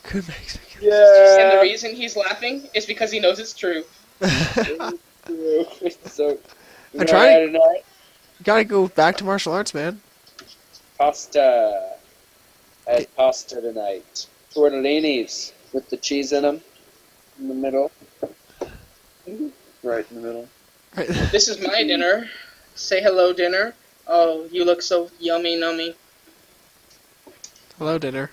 Could make sense. Yeah. And the reason he's laughing is because he knows it's true. So, I'm trying. You gotta go back to martial arts, man. Pasta. I had pasta tonight. Tortellinis with the cheese in them. In the middle. Right in the middle. Right. This is my dinner. Say hello, dinner. Oh, you look so yummy, nummy. Hello, dinner.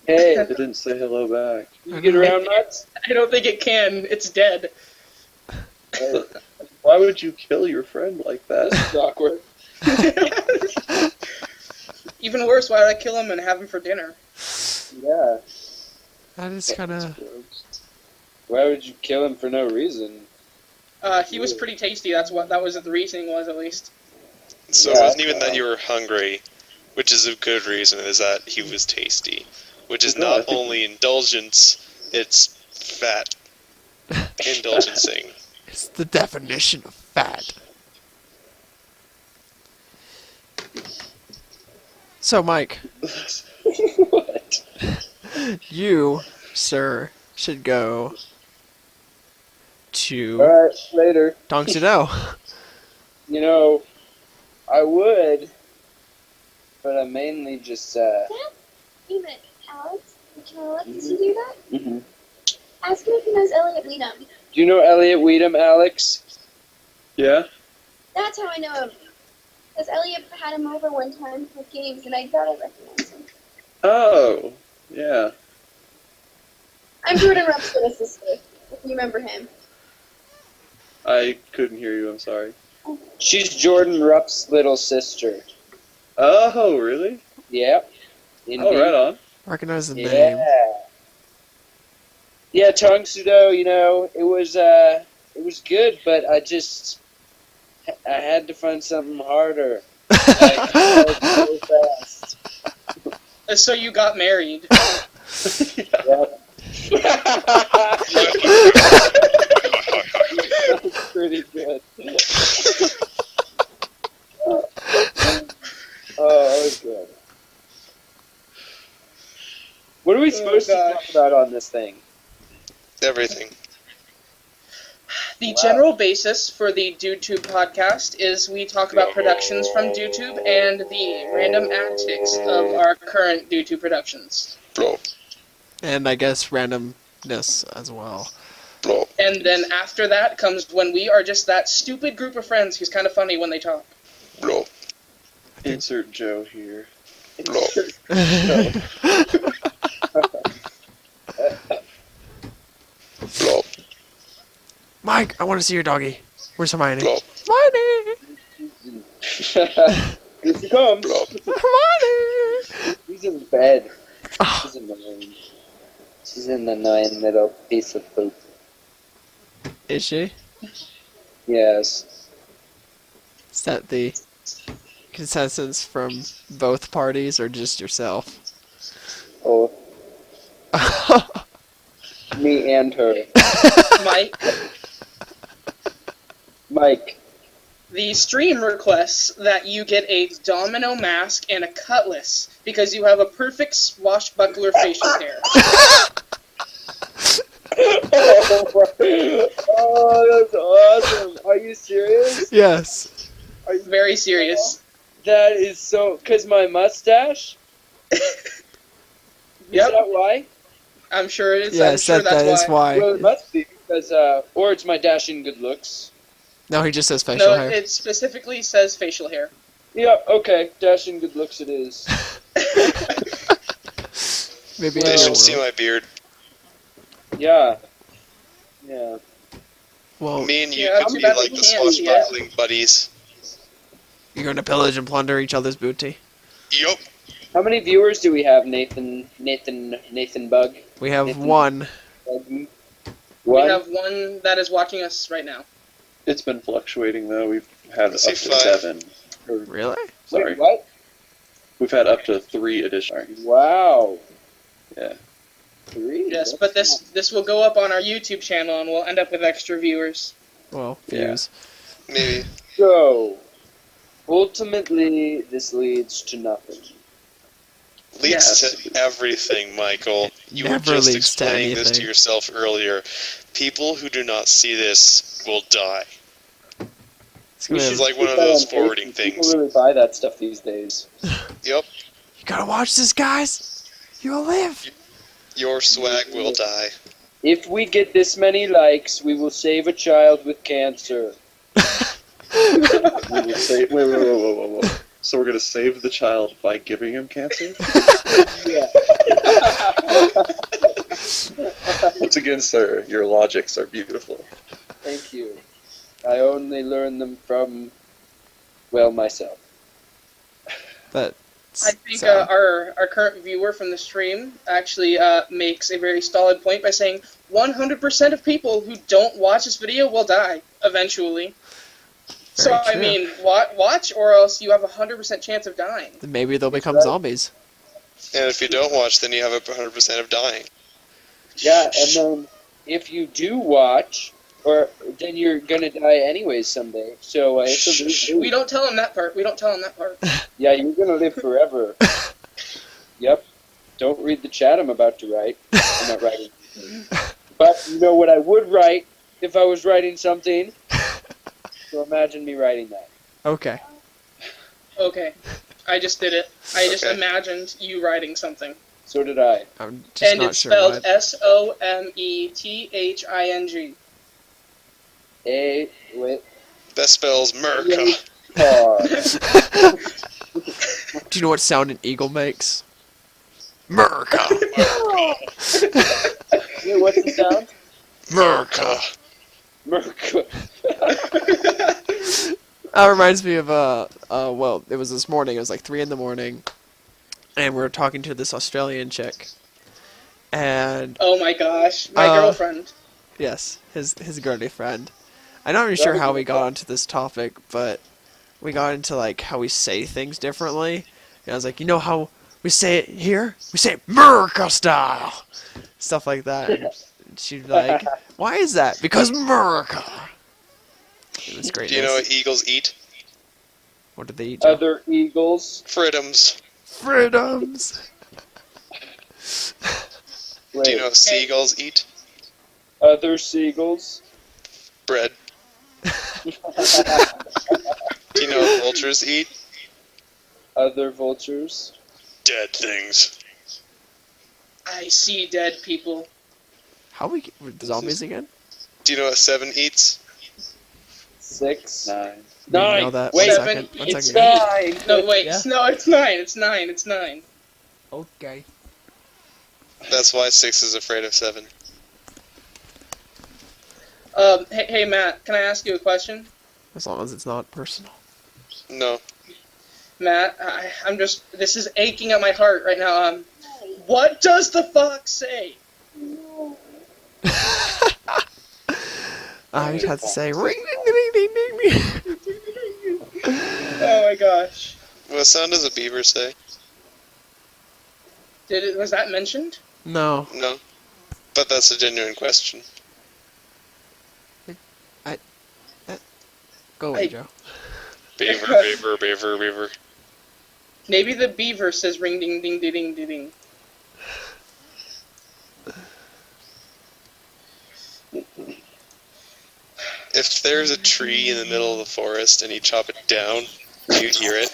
Hey, It didn't say hello back. you get around nuts? I don't think it can. It's dead. Why would you kill your friend like that? This is awkward. Even worse, why did I kill him and have him for dinner? Yeah. That is kind of. Why would you kill him for no reason? He was pretty tasty. That was the reasoning was, at least. So it wasn't even that you were hungry, which is a good reason, is that he was tasty. Which is not only indulgence, it's fat indulgencing. It's the definition of fat. So, Mike. What? You, sir, should go to Alright, later. Tongsudo. You know, I would, but I mainly just, Wait a minute, Alex, would you let us do that? Mm-hmm. Ask him if he knows Elliot Weedham. Do you know Elliot Weedham, Alex? Yeah? That's how I know him. Because Elliot had him over one time with games, and I thought I recognized him. Oh, yeah. I'm Jordan Rupp's little sister, if you remember him. I couldn't hear you, I'm sorry. She's Jordan Rupp's little sister. Oh, really? Yep. Indeed. Oh, right on. Recognize the Yeah. name. Yeah, Tongsudo, it was good, but I had to find something harder. So fast. So you got married. Yep. That was pretty good. Oh, that was good. What are we supposed to talk about on this thing? Everything. The general basis for the DudeTube podcast is we talk about productions from DudeTube and the random antics of our current DudeTube productions. Bro. And I guess randomness as well. Bro. And then after that comes when we are just that stupid group of friends who's kind of funny when they talk. Bro. Insert Joe here. Bro. Plop, Mike, I want to see your doggy. Where's Hermione? plop, Hermione! Here she comes. plop. Hermione! She's in bed. Oh, She's annoying. She's an annoying little piece of poop. is she? Yes. Is that the consensus from both parties or just yourself? Oh, me and her. Mike. The stream requests that you get a domino mask and a cutlass because you have a perfect swashbuckler facial hair. Oh, that's awesome. Are you serious? Yes. Are you Very serious. That is so... Because my mustache? Is Yep. that why? I'm sure it is. I'm Yes, sure that is why. Well, it must be because... or it's my dashing good looks. No, he just says facial No, hair. it specifically says facial hair. Yeah, okay. Dashing good looks it is. Maybe They I should will. see my beard. Yeah. Yeah. Well, Me and you Yeah, could too be bad like we the can't see it. swashbuckling buddies. you're going to pillage and plunder each other's booty. Yup. How many viewers do we have, Nathan Bug? We have Nathan? one. We One? have one that is watching us right now. It's been fluctuating though. We've had up Say to 5. 7. Really? Sorry, Wait, what? we've had up to 3 additions. Wow. Yeah. 3? Yes, but this will go up on our YouTube channel and we'll end up with extra viewers. Well, Yeah. views. Maybe. So, ultimately, this leads to nothing. Leads Yes. to everything, Michael. You were Never just leads to explaining this to anything. yourself earlier. People who do not see this will die. It's We gonna- This should is like one of put that those on forwarding Facebook. things. People really buy that stuff these days. Yep. You gotta watch this, guys. You will live. Your swag will die. If we get this many likes, we will save a child with cancer. We will save, whoa. So we're gonna save the child by giving him cancer? Yeah. Once again, sir, your logics are beautiful. Thank you. I only learned them from, well, myself. But I think so, our current viewer from the stream actually makes a very solid point by saying 100% of people who don't watch this video will die eventually. So, Very I true. mean, watch or else you have a 100% chance of dying. then maybe they'll become Right. zombies. And if you don't watch, then you have a 100% of dying. Yeah, and then if you do watch, then you're gonna die anyways someday. So it's a lose-lose. We don't tell them that part. We don't tell them that part. Yeah, you're gonna live forever. Yep. Don't read the chat I'm about to write. I'm not writing. But you know what I would write if I was writing something? So imagine me writing that. Okay. Okay. I just did it. I just Okay. imagined you writing something. So did I. I'm just And not it's sure spelled what. SOMETHING. Wait. That spells Merca. Do you know what sound an eagle makes? Merca. Wait, what's the sound? Merca. Merc. That reminds me of well, it was this morning. It was like 3 in the morning, and we were talking to this Australian chick, and Oh my gosh. My Uh, girlfriend. yes, his girly friend. I'm not really sure how we got onto this topic, but we got into like how we say things differently. And I was like, you know how we say it here? We say it Merca style, stuff like that. And she'd be like, why is that? Because Merca. It was great. Do you know what eagles eat? What did they eat? Joe? Other eagles. Fritums. Freedoms. Wait. Do you know what seagulls eat? Other seagulls. Bread. Do you know what vultures eat? Other vultures. Dead things. I see dead people. How we get with the zombies again? Do you know what 7 eats? 6. 9. We know 9. that. Wait, One seven, second. One it's second. 9. No, wait. Yeah. No, it's 9. It's 9. It's 9. Okay. That's why 6 is afraid of 7. Hey, Matt, can I ask you a question? As long as it's not personal. No. Matt, this is aching at my heart right now. What does the fox say? I just have to say, ring, ding, ding, ding, ding, ding. Oh my gosh. What sound does a beaver say? Was that mentioned? No. No. But that's a genuine question. Go away, Joe. Beaver, beaver, beaver, beaver. Maybe the beaver says ring ding ding ding ding ding. If there's a tree in the middle of the forest and you chop it down, do you hear it?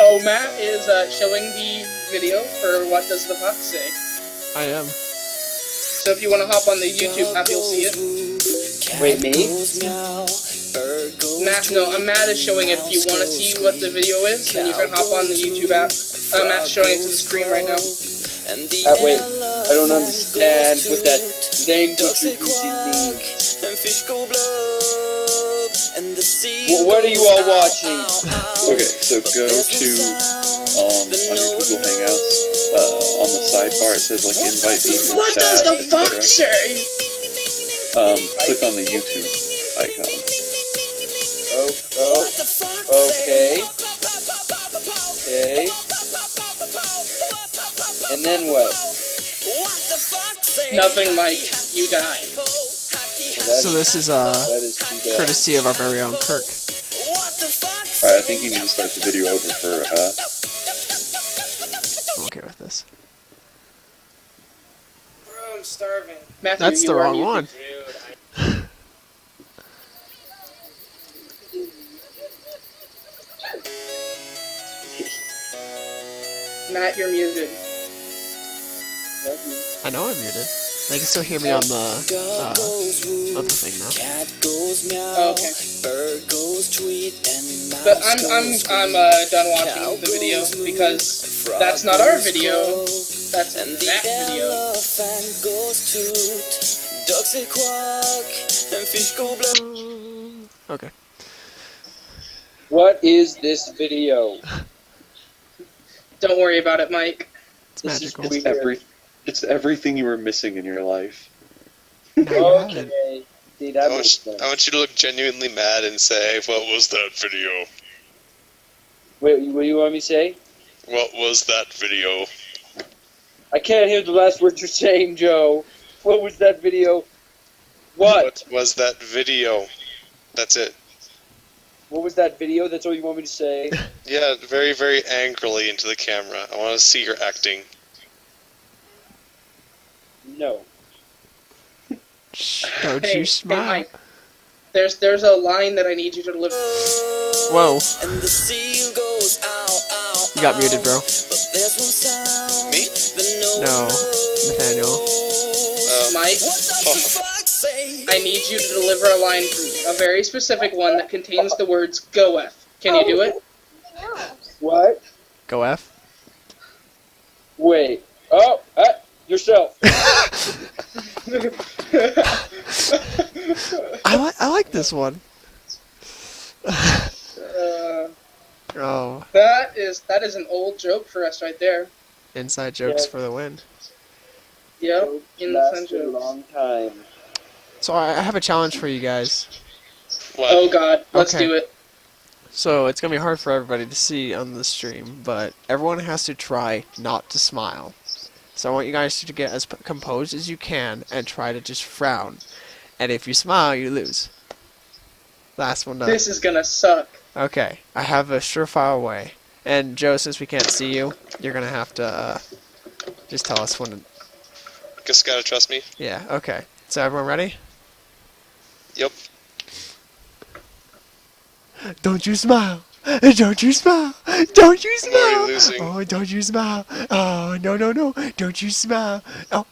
Oh, Matt is showing the video for What Does the Fox Say? I am. So if you want to hop on the YouTube app, you'll see it. Wait, me? Matt, no, Matt is showing it. If you want to see what the video is, then you can hop on the YouTube app. Matt's showing it to the screen right now. Wait, I don't understand what that language you're using means. What are you all watching? Okay, so go to on your Google Hangouts. On the sidebar it says like invite people. What does the fox say? Click on the YouTube icon. Okay. Okay. And then what? Nothing, Mike. You die. So this is courtesy of our very own Kirk. Alright, I think you need to start the video over for I'm okay with this. Bro, I'm starving. Matthew, That's the wrong one. Matt, you're muted. I know I'm muted. They can still hear me on the other thing now. Oh, okay. But I'm done watching the video because that's not our video. That's that video. Okay. What is this video? Don't worry about it, Mike. It's This is magical. weird. it's everything you were missing in your life. Okay. See, that I makes want sense. you to look genuinely mad and say, what was that video? Wait, what do you want me to say? What was that video? I can't hear the last word you're saying, Joe. What was that video? What? Was that video? That's it. What was that video? That's all you want me to say? Yeah, very, very angrily into the camera. I want to see your acting. No. Shh, don't Hey, you smile. Mike. There's a line that I need you to deliver. Whoa. You got muted, bro. Me? No, Nathaniel. Mike, I need you to deliver a line for me. A very specific one that contains the words "Go F." Can you do it? What? Go F. Wait. Oh, yourself. I like this one. Oh, That is an old joke for us right there. inside jokes Yeah. for the win. Yep, inside Lasted a jokes. long time. So I have a challenge for you guys. What? Oh God, let's Okay. do it. So it's gonna be hard for everybody to see on the stream, but everyone has to try not to smile. So I want you guys to get as composed as you can and try to just frown. And if you smile, you lose. Last one done. This is gonna suck. Okay, I have a surefire way. And Joe, since we can't see you, you're gonna have to just tell us when. Just gotta trust me. Yeah. Okay. So everyone ready? Yep. Don't you smile! Don't you smile! Don't you I'm already smile. losing. Oh, don't you smile. Oh, no. Don't you smile.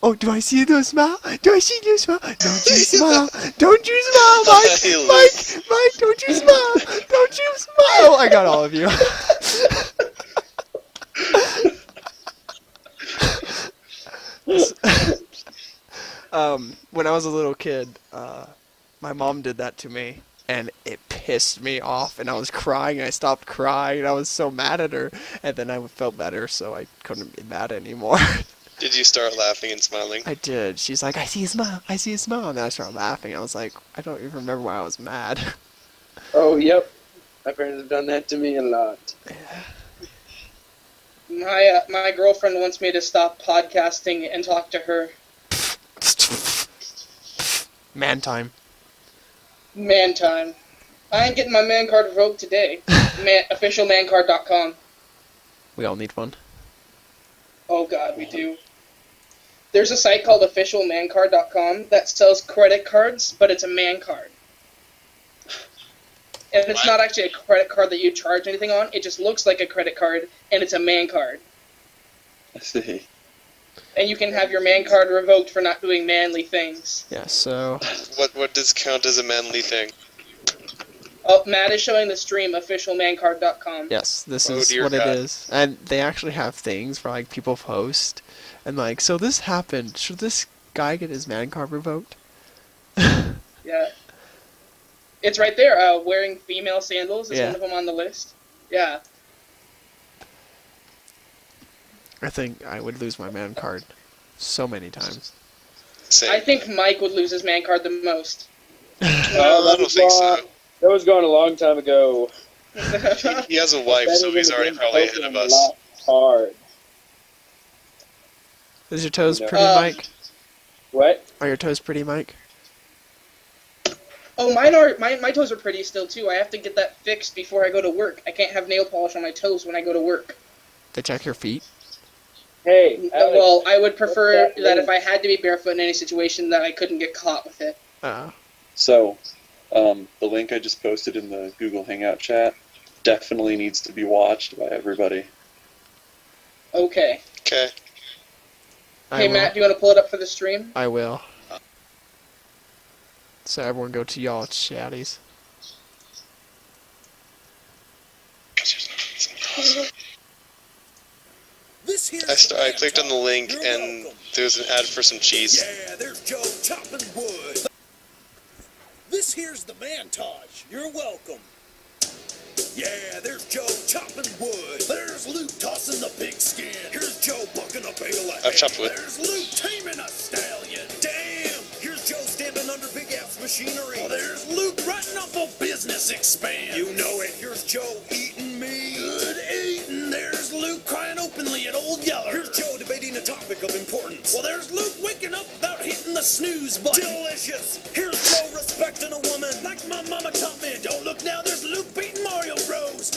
Oh, do I see you smile? Do I see you smile? Don't you smile. Don't you smile, Mike. Mike, don't you smile. Don't you smile. I got all of you. When I was a little kid, my mom did that to me, and it pissed me off, and I was crying, and I stopped crying, and I was so mad at her, and then I felt better, so I couldn't be mad anymore. Did you start laughing and smiling? I did. She's like, I see a smile, and then I started laughing. I was like, I don't even remember why I was mad. Oh, yep. My parents have done that to me a lot. My girlfriend wants me to stop podcasting and talk to her. Man time. Man time. I ain't getting my man card revoked today. Officialmancard.com. We all need one. Oh god, we do. There's a site called officialmancard.com that sells credit cards, but it's a man card. And it's not actually a credit card that you charge anything on, it just looks like a credit card, and it's a man card. I see. And you can have your man card revoked for not doing manly things. Yeah, so... What does count as a manly thing? Oh, Matt is showing the stream, officialmancard.com. Yes, this Oh, is dear what God. it is. And they actually have things for, like, people post. And, like, so this happened. Should this guy get his man card revoked? Yeah. It's right there. Wearing female sandals is Yeah. one of them on the list. Yeah. I think I would lose my man card so many times. Same. I think Mike would lose his man card the most. No, I don't think so. That was gone a long time ago. He has a wife, so he's already probably ahead of us. Hard. Is your toes No. pretty, Mike? What? Are your toes pretty, Mike? Oh, mine are. My toes are pretty still too. I have to get that fixed before I go to work. I can't have nail polish on my toes when I go to work. They check your feet? Hey, Alex, Well, I would prefer what's that that mean? if I had to be barefoot in any situation, that I couldn't get caught with it. So, the link I just posted in the Google Hangout chat definitely needs to be watched by everybody. Okay. Okay. Hey, Matt, do you want to pull it up for the stream? I will. So everyone go to y'all chatties. I clicked on the link and there was an ad for some cheese. Yeah, there's Joe chopping wood. This here's the Montage. You're welcome. Yeah, there's Joe chopping wood. There's Luke tossing the pigskin. Here's Joe bucking a bale of hay. I've chopped wood. There's Luke taming a stallion. Damn! Here's Joe stamping under big ass machinery. Oh, there's Luke writing up a business expand. You know it. Here's Joe eating meat. Good eating. There's Luke crying openly at Old Yeller. Here's Joe debating a topic of importance. Well, there's Luke waking up without hitting the snooze button. Delicious. Here's Joe respecting a woman like my mama taught me. Don't look now. There's Luke beating Mario Bros.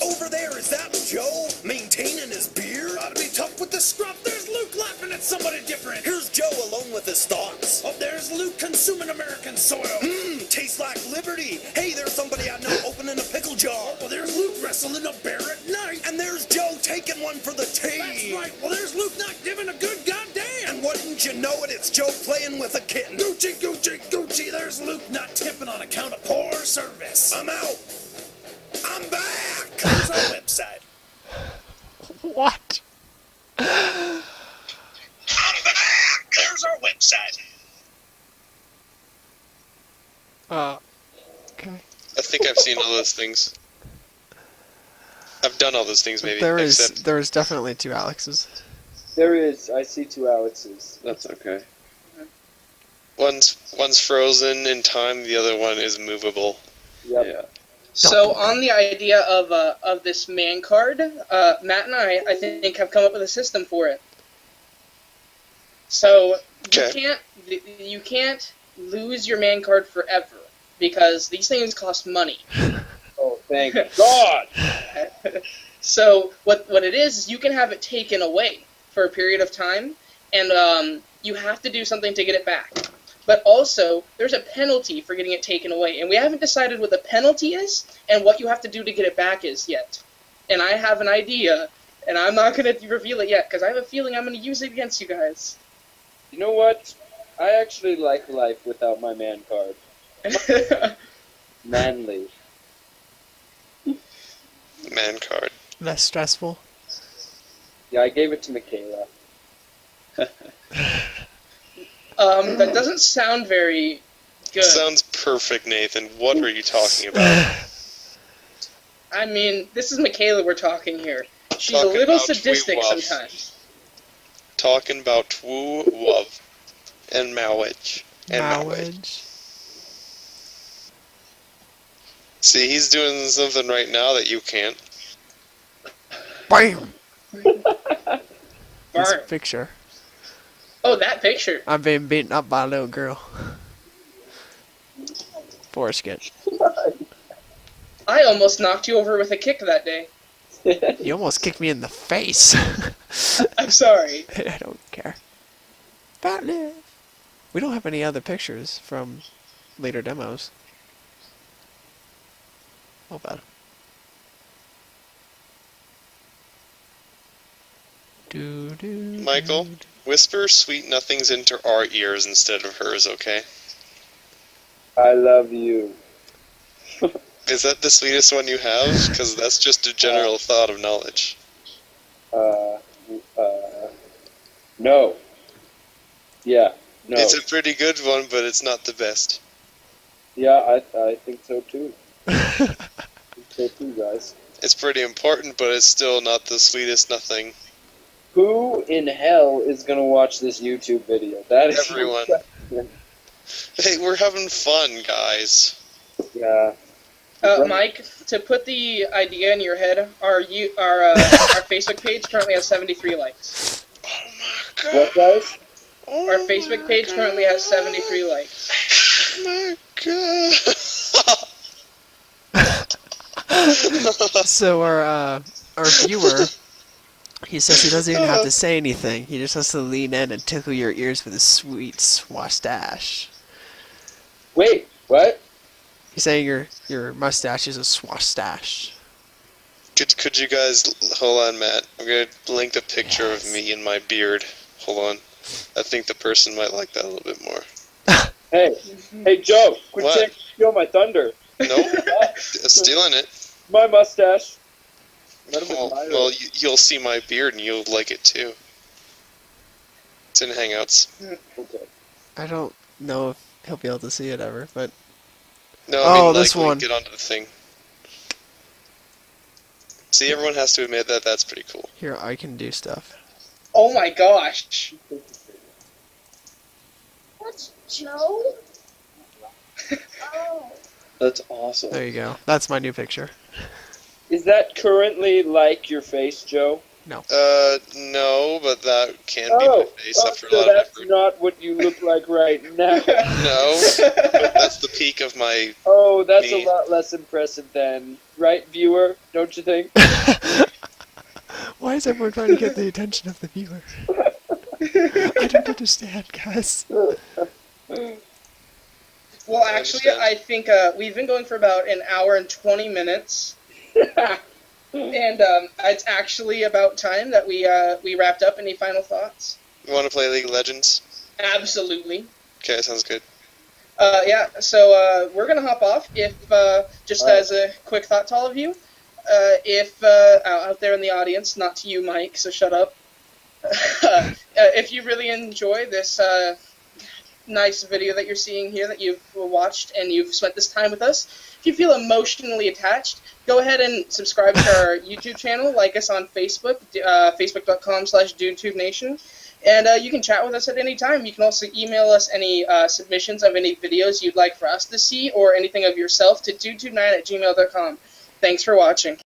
Over there, is that Joe maintaining his beard? Ought to be tough with the scruff. There's Luke laughing at somebody different. Here's Joe alone with his thoughts. Oh, there's Luke consuming American soil. Tastes like liberty. Hey, there's somebody I know opening a pickle jar. Well, there's Luke wrestling a bear at night. And there's Joe taking one for the team. That's right. Well, there's Luke not giving a good goddamn. And wouldn't you know it, it's Joe playing with a kitten. Gucci, Gucci, Gucci. There's Luke not tipping on account of poor service. I'm out. I'm back. Here's our website. What? I'm back. There's our website. Okay. I think I've seen all those things. I've done all those things, maybe. There except is definitely two Alexes. There is. I see two Alexes. That's okay. one's frozen in time, the other one is movable. Yep. Yeah. So on the idea of this man card, Matt and I think have come up with a system for it. So you can't lose your man card forever because these things cost money. Oh, thank God. So what it is you can have it taken away for a period of time, and you have to do something to get it back. But also, there's a penalty for getting it taken away, and we haven't decided what the penalty is and what you have to do to get it back is yet. and I have an idea, and I'm not going to reveal it yet, because I have a feeling I'm going to use it against you guys. You know what? I actually like life without my man card. Manly. Man card. Less stressful. Yeah, I gave it to Michaela. That doesn't sound very good. Sounds perfect, Nathan. What are you talking about? I mean, this is Michaela we're talking here. She's Talking a little about sadistic twee wov. sometimes. Talking about twoo wov and marriage. Marriage. See, he's doing something right now that you can't. Bam! This Burn. picture. Oh, that picture. I'm being beaten up by a little girl. Foreskin. I almost knocked you over with a kick that day. You almost kicked me in the face. I'm sorry. I don't care. Fat live. We don't have any other pictures from later demos. Oh, bad. Michael, whisper sweet nothings into our ears instead of hers, okay? I love you. Is that the sweetest one you have? Because that's just a general thought of knowledge. No. Yeah, no. It's a pretty good one, but it's not the best. Yeah, I think so too. I think so too, guys. It's pretty important, but it's still not the sweetest nothing. Who in hell is gonna watch this YouTube video? That is Everyone. Hey, we're having fun, guys. Yeah. Mike, to put the idea in your head, our Facebook page currently has 73 likes. Oh my god. What, guys? Our Facebook page currently has 73 likes. Oh my god. So our viewer, he says he doesn't even have to say anything. He just has to lean in and tickle your ears with his sweet swastache. Wait, what? He's saying your mustache is a swastache. Could you guys hold on, Matt? I'm gonna link a picture of me and my beard. Hold on. I think the person might like that a little bit more. Hey, Joe, quit What? saying steal my thunder. Nope. Stealing it. My mustache. Let him admire Well, it. you'll see my beard and you'll like it too. It's in Hangouts. Okay. I don't know if he'll be able to see it ever, but No, I mean, this like, one. Get onto the thing. See, everyone has to admit that that's pretty cool. Here I can do stuff. Oh my gosh. That's Joe? Oh. That's awesome. There you go. That's my new picture. Is that currently like your face, Joe? No. No, but that can be my face after a so lot of that's effort. not what you look like right now. No, but that's the peak of my... Oh, that's Me. a lot less impressive then. Right, viewer? Don't you think? Why is everyone trying to get the attention of the viewer? I don't understand, guys. Well, actually, I think we've been going for about an hour and 20 minutes. And it's actually about time that we wrapped up. Any final thoughts? You want to play League of Legends? Absolutely. Okay, sounds good. Yeah, so we're going to hop off. If just as a quick thought to all of you, if out there in the audience, not to you, Mike, so shut up. If you really enjoy this nice video that you're seeing here that you've watched and you've spent this time with us, if you feel emotionally attached, go ahead and subscribe to our YouTube channel, like us on Facebook, facebook.com/DudeTubeNation, and you can chat with us at any time. You can also email us any submissions of any videos you'd like for us to see or anything of yourself to dudetube9@gmail.com. Thanks for watching.